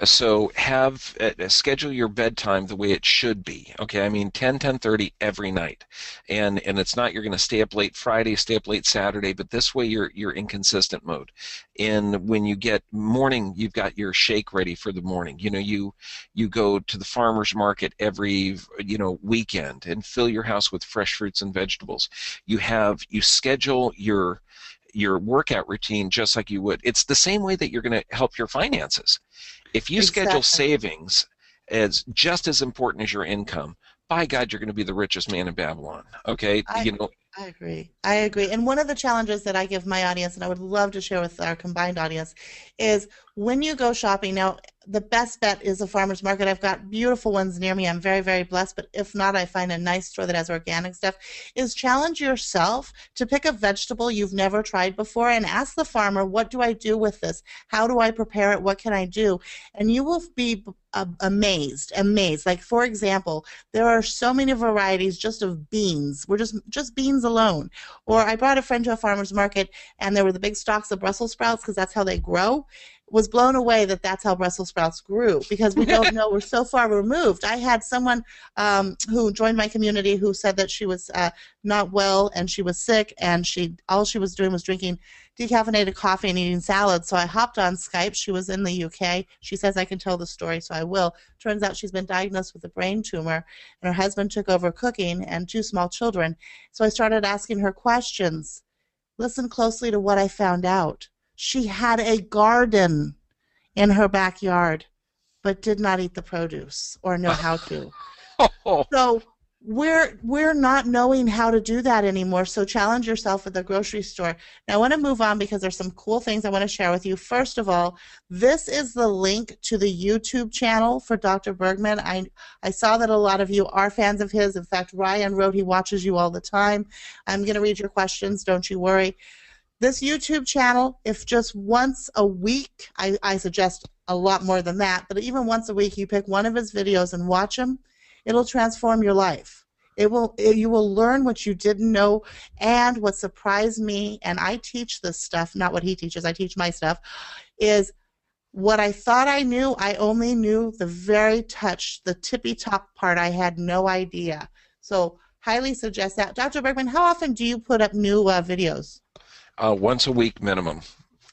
So have schedule your bedtime the way it should be. Okay, I mean 10:30 every night, and it's not you're going to stay up late Friday, stay up late Saturday, but this way you're in consistent mode. And when you get morning, you've got your shake ready for the morning. You know, you go to the farmer's market every weekend and fill your house with fresh fruits and vegetables. You schedule your workout routine just like you would. It's the same way that you're going to help your finances. If you schedule Exactly. savings as just as important as your income, by God, you're going to be the richest man in Babylon. Okay, I I agree. I agree. And one of the challenges that I give my audience, and I would love to share with our combined audience, is when you go shopping. Now, the best bet is a farmer's market. I've got beautiful ones near me. I'm very, very blessed. But if not, I find a nice store that has organic stuff. Is challenge yourself to pick a vegetable you've never tried before and ask the farmer, what do I do with this? How do I prepare it? What can I do? And you will be amazed. Like, for example, there are so many varieties just of beans. We're just beans alone. Or I brought a friend to a farmer's market, and there were the big stalks of Brussels sprouts because that's how they grow. Was blown away that that's how Brussels sprouts grew because we don't know. We're so far removed. I had someone who joined my community who said that she was not well and she was sick, and all she was doing was drinking decaffeinated coffee and eating salad. So I hopped on Skype. She was in the UK. She says I can tell the story, so I will. Turns out she's been diagnosed with a brain tumor, and her husband took over cooking and two small children. So I started asking her questions. Listen closely to what I found out. She had a garden in her backyard, but did not eat the produce or know how to. So we're not knowing how to do that anymore. So challenge yourself at the grocery store. Now I want to move on because there's some cool things I want to share with you. First of all, this is the link to the YouTube channel for Dr. Bergman. I saw that a lot of you are fans of his. In fact, Ryan wrote he watches you all the time. I'm going to read your questions. Don't you worry. This YouTube channel, if just once a week, I suggest a lot more than that, but even once a week you pick one of his videos and watch him, it'll transform your life. You will learn what you didn't know. And what surprised me, and I teach this stuff, not what he teaches, I teach my stuff, is what I thought I knew, I only knew the tippy top part. I had no idea. So highly suggest that. Dr. Bergman, how often do you put up new videos? Once a week minimum.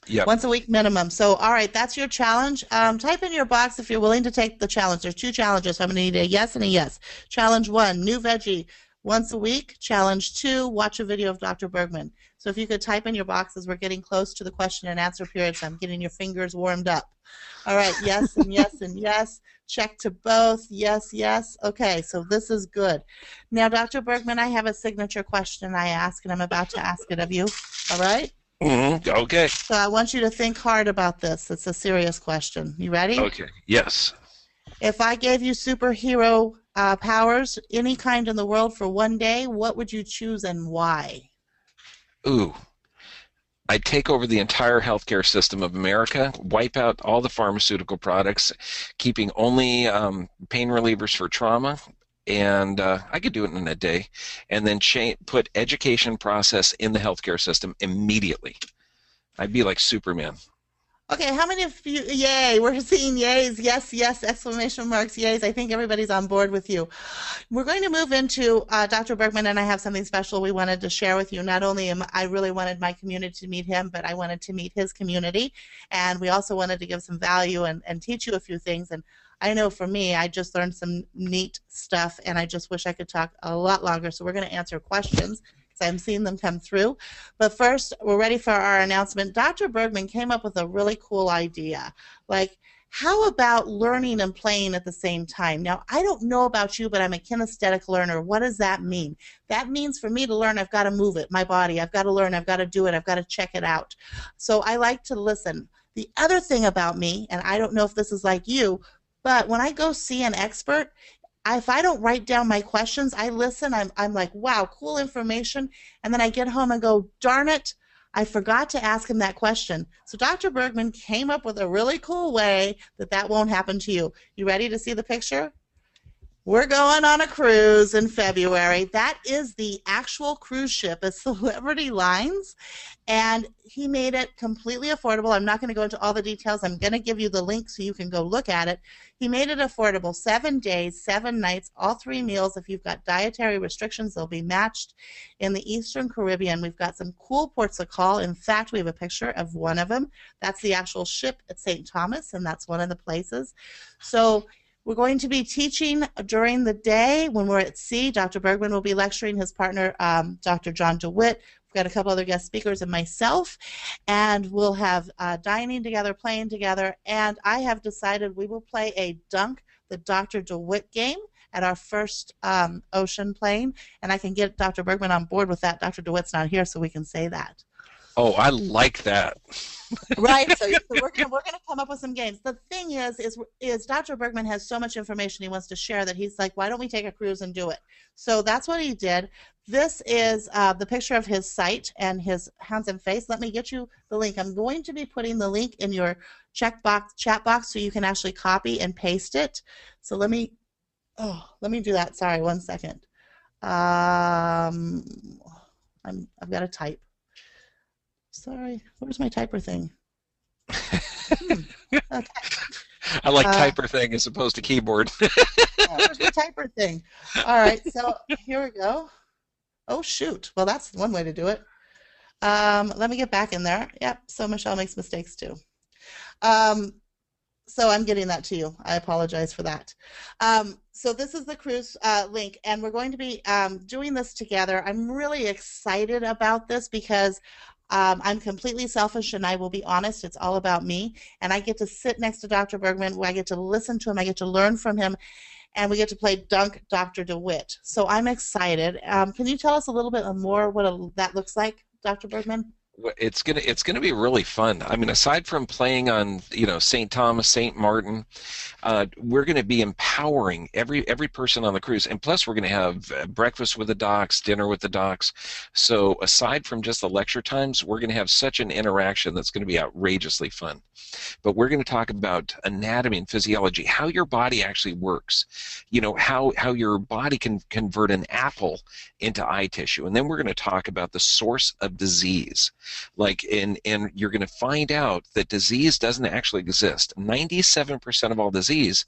Yep. Once a week minimum. So, all right, that's your challenge. Type in your box if you're willing to take the challenge. There's two challenges, so I'm going to need a yes and a yes. Challenge 1, new veggie once a week. Challenge 2, watch a video of Dr. Bergman. So if you could type in your boxes, we're getting close to the question and answer period, so I'm getting your fingers warmed up. All right, yes and yes and yes. Check to both. Yes, yes. Okay, so this is good. Now, Dr. Bergman, I have a signature question I ask, and I'm about to ask it of you. All right? Mm-hmm. Okay. So I want you to think hard about this. It's a serious question. You ready? Okay. Yes. If I gave you superhero powers, any kind in the world for one day, what would you choose and why? Ooh, I'd take over the entire healthcare system of America, wipe out all the pharmaceutical products, keeping only pain relievers for trauma, and I could do it in a day, and then put education process in the healthcare system immediately. I'd be like Superman. Okay, how many of you, yay, we're seeing yays, yes, yes, exclamation marks, yays. I think everybody's on board with you. We're going to move into Dr. Bergman, and I have something special we wanted to share with you. Not only am I really wanted my community to meet him, but I wanted to meet his community, and we also wanted to give some value and teach you a few things. And I know for me, I just learned some neat stuff, and I just wish I could talk a lot longer. So we're going to answer questions because I'm seeing them come through. But first, we're ready for our announcement. Dr. Bergman came up with a really cool idea. Like, how about learning and playing at the same time? Now, I don't know about you, but I'm a kinesthetic learner. What does that mean? That means for me to learn, I've got to move it, my body. I've got to learn. I've got to do it. I've got to check it out. So I like to listen. The other thing about me, and I don't know if this is like you, but when I go see an expert, if I don't write down my questions, I listen. I'm like, wow, cool information. And then I get home and go, darn it, I forgot to ask him that question. So Dr. Bergman came up with a really cool way that that won't happen to you. You ready to see the picture? We're going on a cruise in February. That is the actual cruise ship. It's Celebrity Lines, and he made it completely affordable. I'm not going to go into all the details. I'm going to give you the link so you can go look at it. He made it affordable. 7 days, 7 nights, all 3 meals. If you've got dietary restrictions, they'll be matched. In the Eastern Caribbean, we've got some cool ports of call. In fact, we have a picture of one of them. That's the actual ship at St. Thomas, and that's one of the places. So we're going to be teaching during the day when we're at sea. Dr. Bergman will be lecturing, his partner, Dr. John DeWitt. We've got a couple other guest speakers and myself, and we'll have dining together, playing together, and I have decided we will play a Dunk the Dr. DeWitt game at our first ocean plane, and I can get Dr. Bergman on board with that. Dr. DeWitt's not here, so we can say that. Oh, I like that. Right, so we're gonna come up with some games. The thing is Dr. Bergman has so much information he wants to share that he's like, why don't we take a cruise and do it? So that's what he did. This is the picture of his site and his hands and face. Let me get you the link. I'm going to be putting the link in your chat box so you can actually copy and paste it. So let me do that. Sorry, one second. I've got to type. Sorry, where's my typer thing? Okay. I like typer thing as opposed to keyboard. Where's my typer thing? All right, so here we go. Oh, shoot. Well, that's one way to do it. Let me get back in there. Yep, so Michelle makes mistakes too. So I'm getting that to you. I apologize for that. So this is the cruise link, and we're going to be doing this together. I'm really excited about this because I'm completely selfish, and I will be honest, it's all about me. And I get to sit next to Dr. Bergman, where I get to listen to him, I get to learn from him, and we get to play Dunk Dr. DeWitt. So I'm excited. Can you tell us a little bit more what that looks like, Dr. Bergman? It's gonna be really fun. I mean, aside from playing on St. Thomas, St. Martin, we're gonna be empowering every person on the cruise, and plus we're gonna have breakfast with the docs, dinner with the docs. So aside from just the lecture times, we're gonna have such an interaction that's gonna be outrageously fun. But we're gonna talk about anatomy and physiology, how your body actually works, how your body can convert an apple into eye tissue, and then we're gonna talk about the source of disease. And you're going to find out that disease doesn't actually exist. 97% of all disease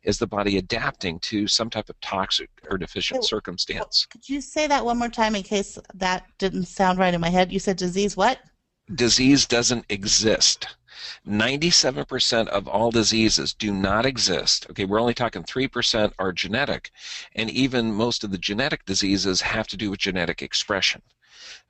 is the body adapting to some type of toxic or deficient circumstance. Could you say that one more time in case that didn't sound right in my head? You said disease what? Disease doesn't exist. 97% of all diseases do not exist. Okay, we're only talking 3% are genetic, and even most of the genetic diseases have to do with genetic expression.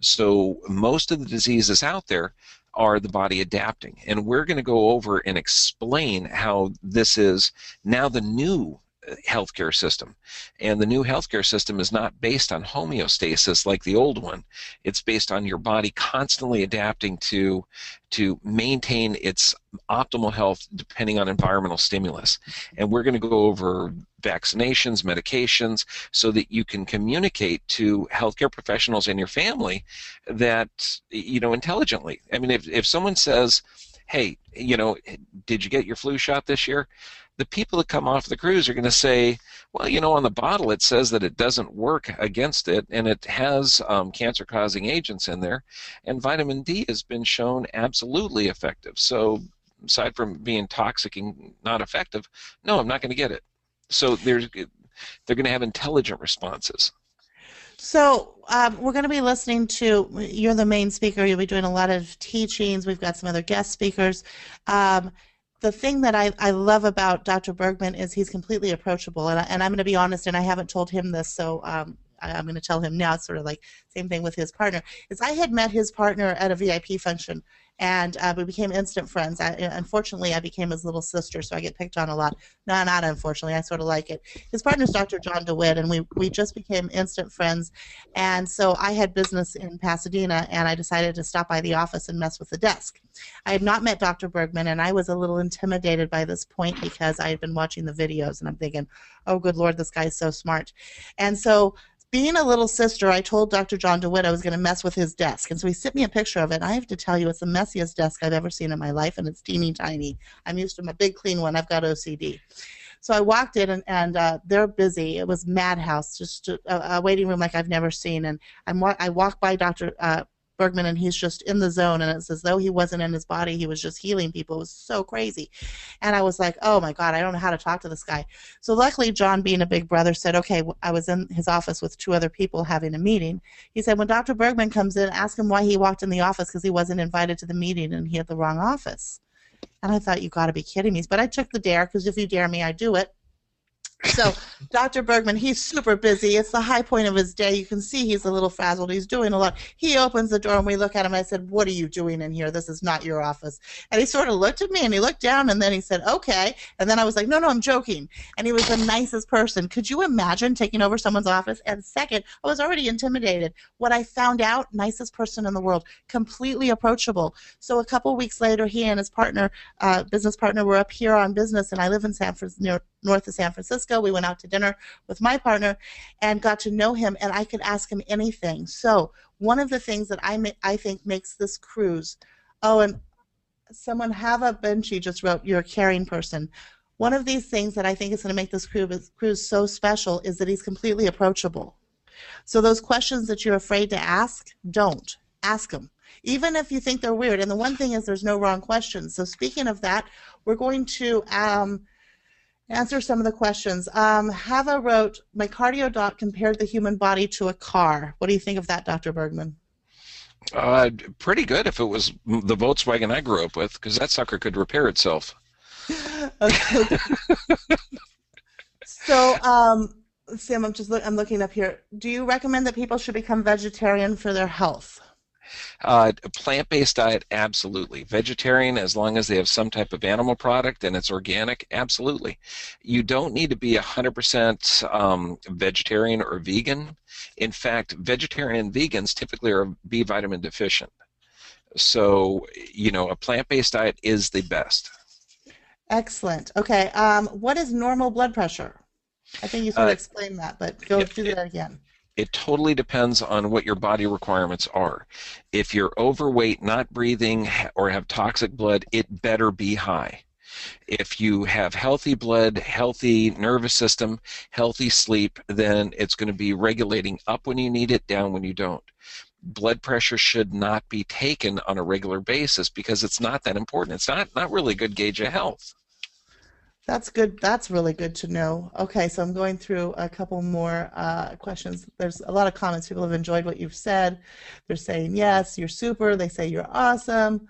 So most of the diseases out there are the body adapting, and we're going to go over and explain how this is now the new healthcare system. And the new healthcare system is not based on homeostasis like the old one. It's based on your body constantly adapting to maintain its optimal health depending on environmental stimulus. And we're going to go over vaccinations, medications, so that you can communicate to healthcare professionals and your family that, intelligently. I mean, if someone says, hey, did you get your flu shot this year? The people that come off the cruise are going to say, well, on the bottle it says that it doesn't work against it, and it has cancer-causing agents in there, and vitamin D has been shown absolutely effective. So aside from being toxic and not effective, no, I'm not going to get it. So they're going to have intelligent responses. So we're going to be listening to, you're the main speaker, you'll be doing a lot of teachings, we've got some other guest speakers. The thing that I love about Dr. Bergman is he's completely approachable, and I'm going to be honest, and I haven't told him this, so I'm going to tell him now. It's sort of like same thing with his partner. Is I had met his partner at a VIP function, and we became instant friends. Unfortunately, I became his little sister, so I get picked on a lot. No, not unfortunately. I sort of like it. His partner's Dr. John DeWitt, and we just became instant friends. And so I had business in Pasadena, and I decided to stop by the office and mess with the desk. I had not met Dr. Bergman, and I was a little intimidated by this point because I had been watching the videos, and I'm thinking, oh, good Lord, this guy's so smart. And so being a little sister, I told Dr. John DeWitt I was going to mess with his desk. And so he sent me a picture of it. And I have to tell you, it's the messiest desk I've ever seen in my life, and it's teeny tiny. I'm used to my big, clean one. I've got OCD. So I walked in, and they're busy. It was madhouse, just a waiting room like I've never seen. And I walk by Dr. Bergman, and he's just in the zone, and it's as though he wasn't in his body. He was just healing people. It was so crazy. And I was like, oh, my God, I don't know how to talk to this guy. So luckily, John, being a big brother, said, okay, I was in his office with 2 other people having a meeting. He said, when Dr. Bergman comes in, ask him why he walked in the office, because he wasn't invited to the meeting, and he had the wrong office. And I thought, you got to be kidding me. But I took the dare, because if you dare me, I do it. So Dr. Bergman, he's super busy. It's the high point of his day. You can see he's a little frazzled. He's doing a lot. He opens the door, and we look at him. I said, what are you doing in here? This is not your office. And he sort of looked at me, and he looked down, and then he said, okay. And then I was like, no, I'm joking. And he was the nicest person. Could you imagine taking over someone's office? And second, I was already intimidated. What I found out, nicest person in the world, completely approachable. So a couple weeks later, he and his partner, business partner, were up here on business, and I live in north of San Francisco. We went out to dinner with my partner and got to know him, and I could ask him anything. So one of the things that I think makes this cruise, oh, and someone, Hava Benchi just wrote, you're a caring person. One of these things that I think is going to make this cruise so special is that he's completely approachable. So those questions that you're afraid to ask, don't. Ask them. Even if you think they're weird. And the one thing is there's no wrong questions. So speaking of that, we're going to answer some of the questions. Hava wrote, my cardio doc compared the human body to a car. What do you think of that, Dr. Bergman? Pretty good if it was the Volkswagen I grew up with, because that sucker could repair itself. Okay. So, Sam, I'm looking up here. Do you recommend that people should become vegetarian for their health? A plant-based diet, absolutely. Vegetarian, as long as they have some type of animal product and it's organic, absolutely. You don't need to be 100% vegetarian or vegan. In fact, vegetarian and vegans typically are B vitamin deficient. So, a plant-based diet is the best. Excellent. Okay. What is normal blood pressure? I think you sort of explained that, but go do that again. It totally depends on what your body requirements are. If you're overweight, not breathing, or have toxic blood, it better be high. If you have healthy blood, healthy nervous system, healthy sleep, then it's going to be regulating up when you need it, down when you don't. Blood pressure should not be taken on a regular basis because it's not that important. It's not really a good gauge of health. That's good. That's really good to know. Okay, so I'm going through a couple more questions. There's a lot of comments. People have enjoyed what you've said. They're saying, yes, you're super. They say you're awesome.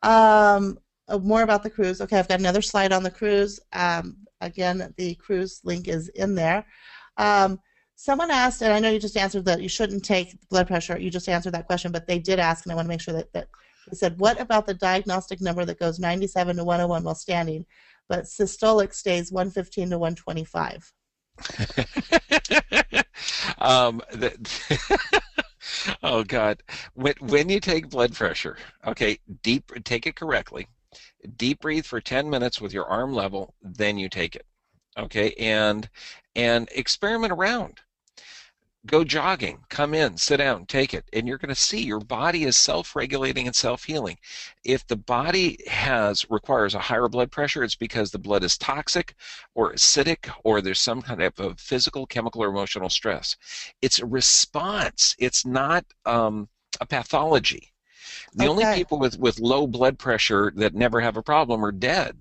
More about the cruise. Okay, I've got another slide on the cruise. Again, the cruise link is in there. Someone asked, and I know you just answered that you shouldn't take blood pressure. You just answered that question, but they did ask, and I want to make sure that they said, what about the diagnostic number that goes 97 to 101 while standing? but systolic stays 115 to 125. The, oh God, when you take blood pressure, okay, take it correctly. Deep breathe for 10 minutes with your arm level, then you take it. Okay, and experiment around. Go jogging, come in, sit down, take it, and you're going to see your body is self-regulating and self-healing. If the body requires a higher blood pressure, it's because the blood is toxic or acidic or there's some kind of physical, chemical, or emotional stress. It's a response. It's not a pathology. The only Okay. people with low blood pressure that never have a problem are dead.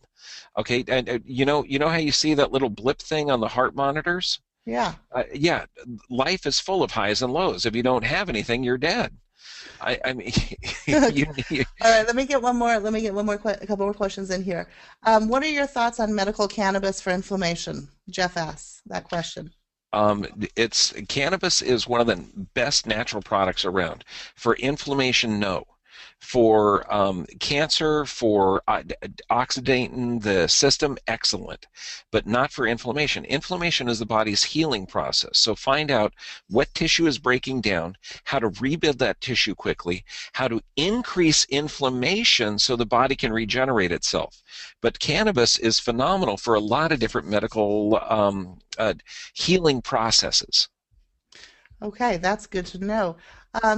Okay, and you know how you see that little blip thing on the heart monitors? Yeah. Yeah, life is full of highs and lows. If you don't have anything, you're dead. I mean, Okay. you, All right, let me get one more. Let me get one more, a couple more questions in here. What are your thoughts on medical cannabis for inflammation? Jeff asks that question. it's cannabis is one of the best natural products around. For inflammation, no. For cancer, for oxidating the system, excellent, but not for inflammation. Inflammation is the body's healing process. So find out what tissue is breaking down, how to rebuild that tissue quickly, how to increase inflammation so the body can regenerate itself. But cannabis is phenomenal for a lot of different medical healing processes. Okay, that's good to know.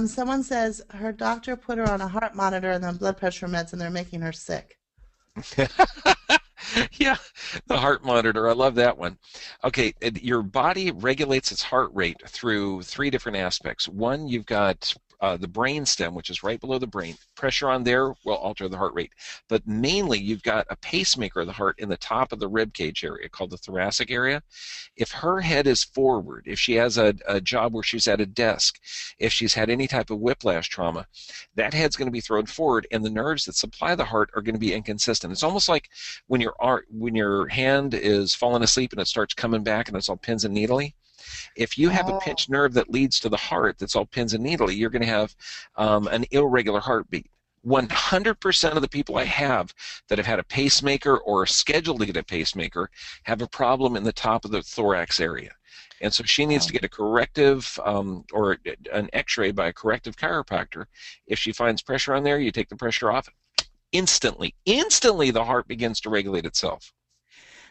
Someone says her doctor put her on a heart monitor and then blood pressure meds, and they're making her sick. Yeah, the heart monitor. I love that one. Okay, your body regulates its heart rate through three different aspects. One, you've got the brain stem, which is right below the brain. Pressure on there will alter the heart rate. But mainly, you've got a pacemaker of the heart in the top of the rib cage area called the thoracic area. If her head is forward, if she has a job where she's at a desk, if she's had any type of whiplash trauma, that head's going to be thrown forward, and the nerves that supply the heart are going to be inconsistent. It's almost like when your hand is falling asleep and it starts coming back and it's all pins and needly. If you have a Oh, pinched nerve that leads to the heart that's all pins and needly, you're going to have an irregular heartbeat. 100% of the people I have that have had a pacemaker or are scheduled to get a pacemaker have a problem in the top of the thorax area. And so she needs wow. to get a corrective or an x-ray by a corrective chiropractor. If she finds pressure on there, you take the pressure off. Instantly the heart begins to regulate itself.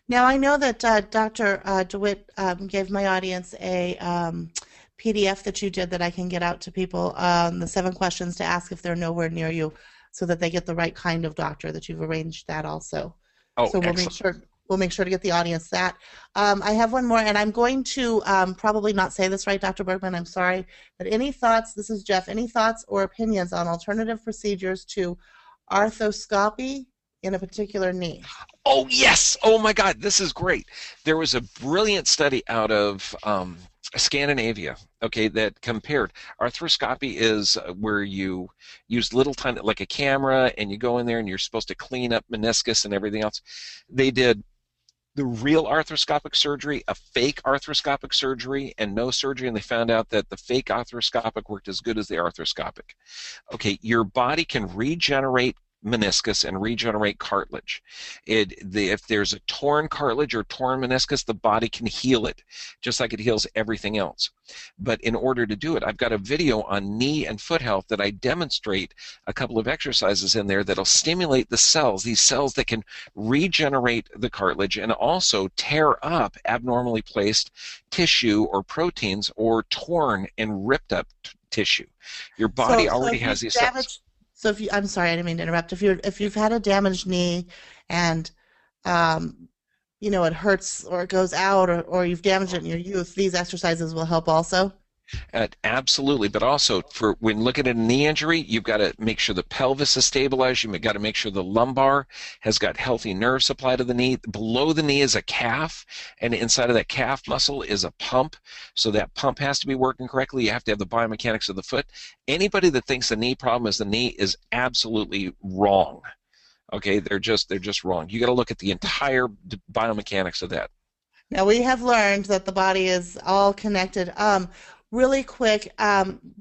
Now, I know that Dr. DeWitt gave my audience a PDF that you did that I can get out to people, the 7 questions to ask if they're nowhere near you, so that they get the right kind of doctor, that you've arranged that also. Oh, So excellent. we'll make sure to get the audience that. I have one more, and I'm going to probably not say this right, Dr. Bergman, I'm sorry, but any thoughts, this is Jeff, any thoughts or opinions on alternative procedures to arthroscopy in a particular knee? Oh, yes. Oh, my God. This is great. There was a brilliant study out of Scandinavia, okay, that compared. Arthroscopy is where you use little tiny, like a camera, and you go in there and you're supposed to clean up meniscus and everything else. They did the real arthroscopic surgery, a fake arthroscopic surgery, and no surgery, and they found out that the fake arthroscopic worked as good as the arthroscopic. Okay, your body can regenerate meniscus and regenerate cartilage. If there's a torn cartilage or torn meniscus, the body can heal it, just like it heals everything else. But in order to do it, I've got a video on knee and foot health that I demonstrate a couple of exercises in there that'll stimulate the cells, these cells that can regenerate the cartilage and also tear up abnormally placed tissue or proteins or torn and ripped up tissue. Your body So already if has you've these cells. damaged, so if you, I'm sorry, I didn't mean to interrupt. If you've had a damaged knee and um, it hurts or it goes out, or you've damaged it in your youth, these exercises will help also. Absolutely, but also for when looking at a knee injury, you've got to make sure the pelvis is stabilized. You've got to make sure the lumbar has got healthy nerve supply to the knee. Below the knee is a calf, and inside of that calf muscle is a pump. So that pump has to be working correctly. You have to have the biomechanics of the foot. Anybody that thinks the knee problem is the knee is absolutely wrong. Okay, they're just wrong. You got to look at the entire biomechanics of that. Now we have learned that the body is all connected. Really quick,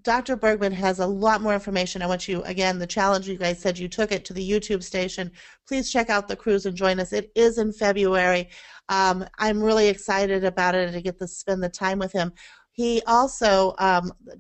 Dr. Bergman has a lot more information. I want you, again, the challenge, you guys said you took it to the YouTube station. Please check out the cruise and join us. It is in February. I'm really excited about it and to get to spend the time with him. He also,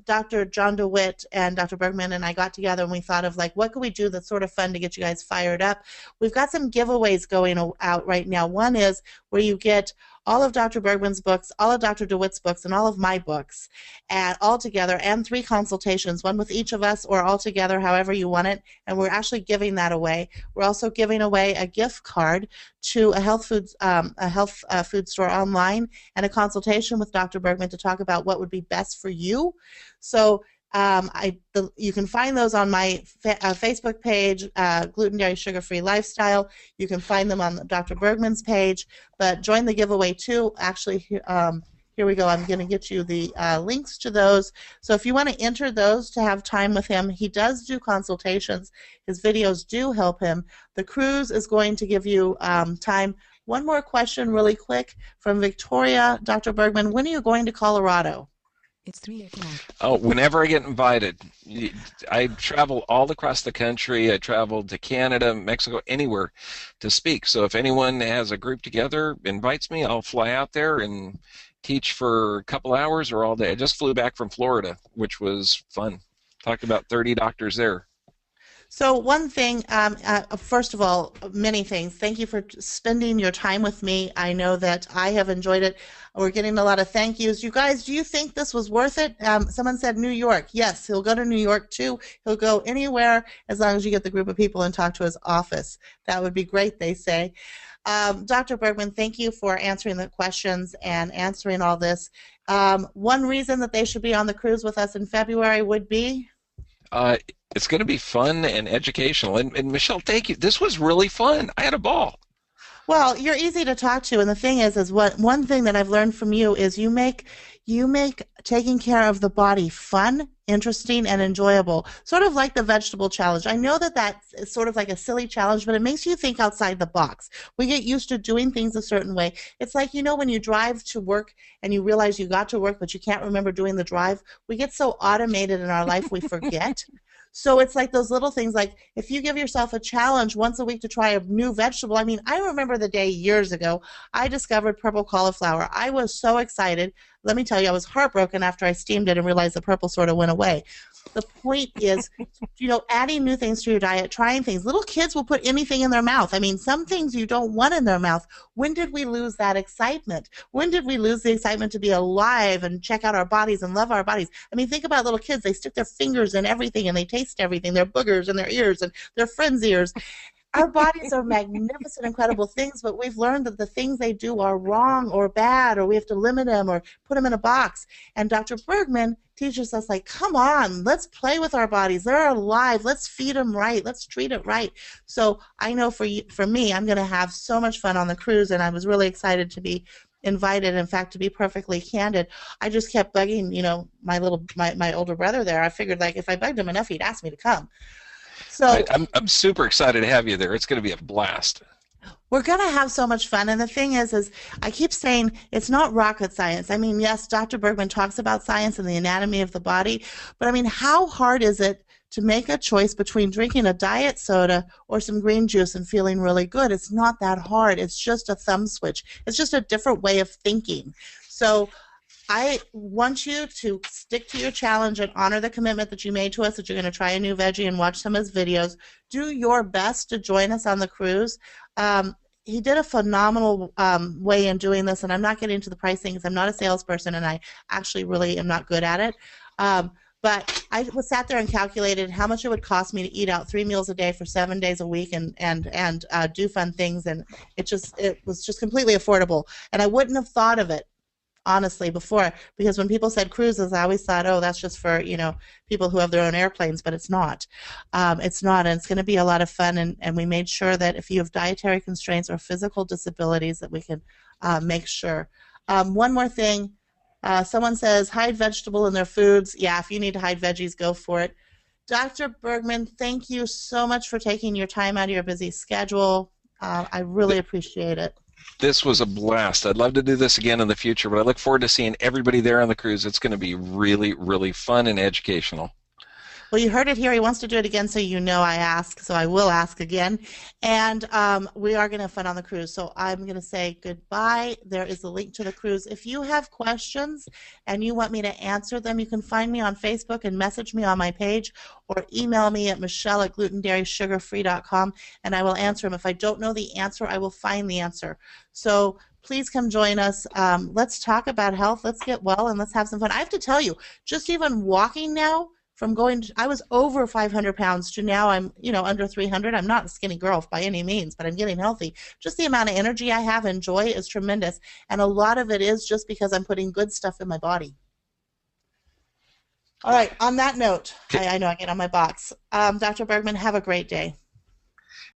Dr. John DeWitt and Dr. Bergman and I got together and we thought of like, what could we do that's sort of fun to get you guys fired up? We've got some giveaways going out right now. One is where you get all of Dr. Bergman's books, all of Dr. DeWitt's books, and all of my books, and all together, and 3 consultations, one with each of us or all together, however you want it, and we're actually giving that away. We're also giving away a gift card to a health food store online and a consultation with Dr. Bergman to talk about what would be best for you. So you can find those on my Facebook page, Gluten, Dairy, Sugar-Free Lifestyle. You can find them on Dr. Bergman's page, but join the giveaway too. Actually, here we go. I'm going to get you the links to those. So if you want to enter those to have time with him, he does do consultations. His videos do help him. The cruise is going to give you time. One more question really quick from Victoria. Dr. Bergman, when are you going to Colorado? It's 3 o'clock. Oh, whenever I get invited. I travel all across the country. I travel to Canada, Mexico, anywhere to speak. So if anyone has a group together, invites me, I'll fly out there and teach for a couple hours or all day. I just flew back from Florida, which was fun. Talked about 30 doctors there. So one thing, first of all, many things. Thank you for spending your time with me. I know that I have enjoyed it. We're getting a lot of thank yous. You guys, do you think this was worth it? Someone said New York. Yes, he'll go to New York too. He'll go anywhere as long as you get the group of people and talk to his office. That would be great, they say. Dr. Bergman, thank you for answering the questions and answering all this. One reason that they should be on the cruise with us in February would be? It's going to be fun and educational. And Michelle, thank you. This was really fun. I had a ball. Well, you're easy to talk to, and the thing is one thing that I've learned from you is you make taking care of the body fun, interesting, and enjoyable. Sort of like the vegetable challenge. I know that that's sort of like a silly challenge, but it makes you think outside the box. We get used to doing things a certain way. It's like, you know, when you drive to work and you realize you got to work, but you can't remember doing the drive. We get so automated in our life we forget. So it's like those little things, like if you give yourself a challenge once a week to try a new vegetable. I mean, I remember the day years ago I discovered purple cauliflower. I was so excited. Let me tell you, I was heartbroken after I steamed it and realized the purple sort of went away. The point is, you know, adding new things to your diet, trying things. Little kids will put anything in their mouth. I mean, some things you don't want in their mouth. When did we lose that excitement? When did we lose the excitement to be alive and check out our bodies and love our bodies? I mean, think about little kids. They stick their fingers in everything and they taste everything, their boogers and their ears and their friends' ears. Our bodies are magnificent, incredible things, but we've learned that the things they do are wrong or bad, or we have to limit them or put them in a box. And Dr. Bergman teaches us, like, come on, let's play with our bodies. They're alive. Let's feed them right. Let's treat it right. So I know for me, I'm going to have so much fun on the cruise, and I was really excited to be invited. In fact, to be perfectly candid, I just kept bugging, you know, my older brother there. I figured, like, if I bugged him enough, he'd ask me to come. So I'm super excited to have you there. It's going to be a blast. We're going to have so much fun. And the thing is I keep saying it's not rocket science. I mean, yes, Dr. Bergman talks about science and the anatomy of the body, but I mean, how hard is it to make a choice between drinking a diet soda or some green juice and feeling really good? It's not that hard. It's just a thumb switch. It's just a different way of thinking. So I want you to stick to your challenge and honor the commitment that you made to us, that you're going to try a new veggie and watch some of his videos. Do your best to join us on the cruise. He did a phenomenal way in doing this, and I'm not getting into the pricing because I'm not a salesperson and I actually really am not good at it. But I sat there and calculated how much it would cost me to eat out 3 meals a day for 7 days a week and do fun things, and it was just completely affordable. And I wouldn't have thought of it, honestly, before, because when people said cruises, I always thought, oh, that's just for, you know, people who have their own airplanes, but it's not. It's not, and it's going to be a lot of fun, and we made sure that if you have dietary constraints or physical disabilities that we can make sure. One more thing, someone says hide vegetable in their foods. Yeah, if you need to hide veggies, go for it. Dr. Bergman, thank you so much for taking your time out of your busy schedule. I really appreciate it. This was a blast. I'd love to do this again in the future, but I look forward to seeing everybody there on the cruise. It's going to be really, really fun and educational. Well, you heard it here. He wants to do it again, so you know I ask, so I will ask again. And we are going to have fun on the cruise. So I'm going to say goodbye. There is a link to the cruise. If you have questions and you want me to answer them, you can find me on Facebook and message me on my page, or email me at michelle@glutenDairySugarFree.com, and I will answer them. If I don't know the answer, I will find the answer. So please come join us. Let's talk about health. Let's get well, and let's have some fun. I have to tell you, just even walking now, from I was over 500 pounds to now I'm, under 300. I'm not a skinny girl by any means, but I'm getting healthy. Just the amount of energy I have and joy is tremendous, and a lot of it is just because I'm putting good stuff in my body. All right, on that note, I know I get on my box. Dr. Bergman, have a great day.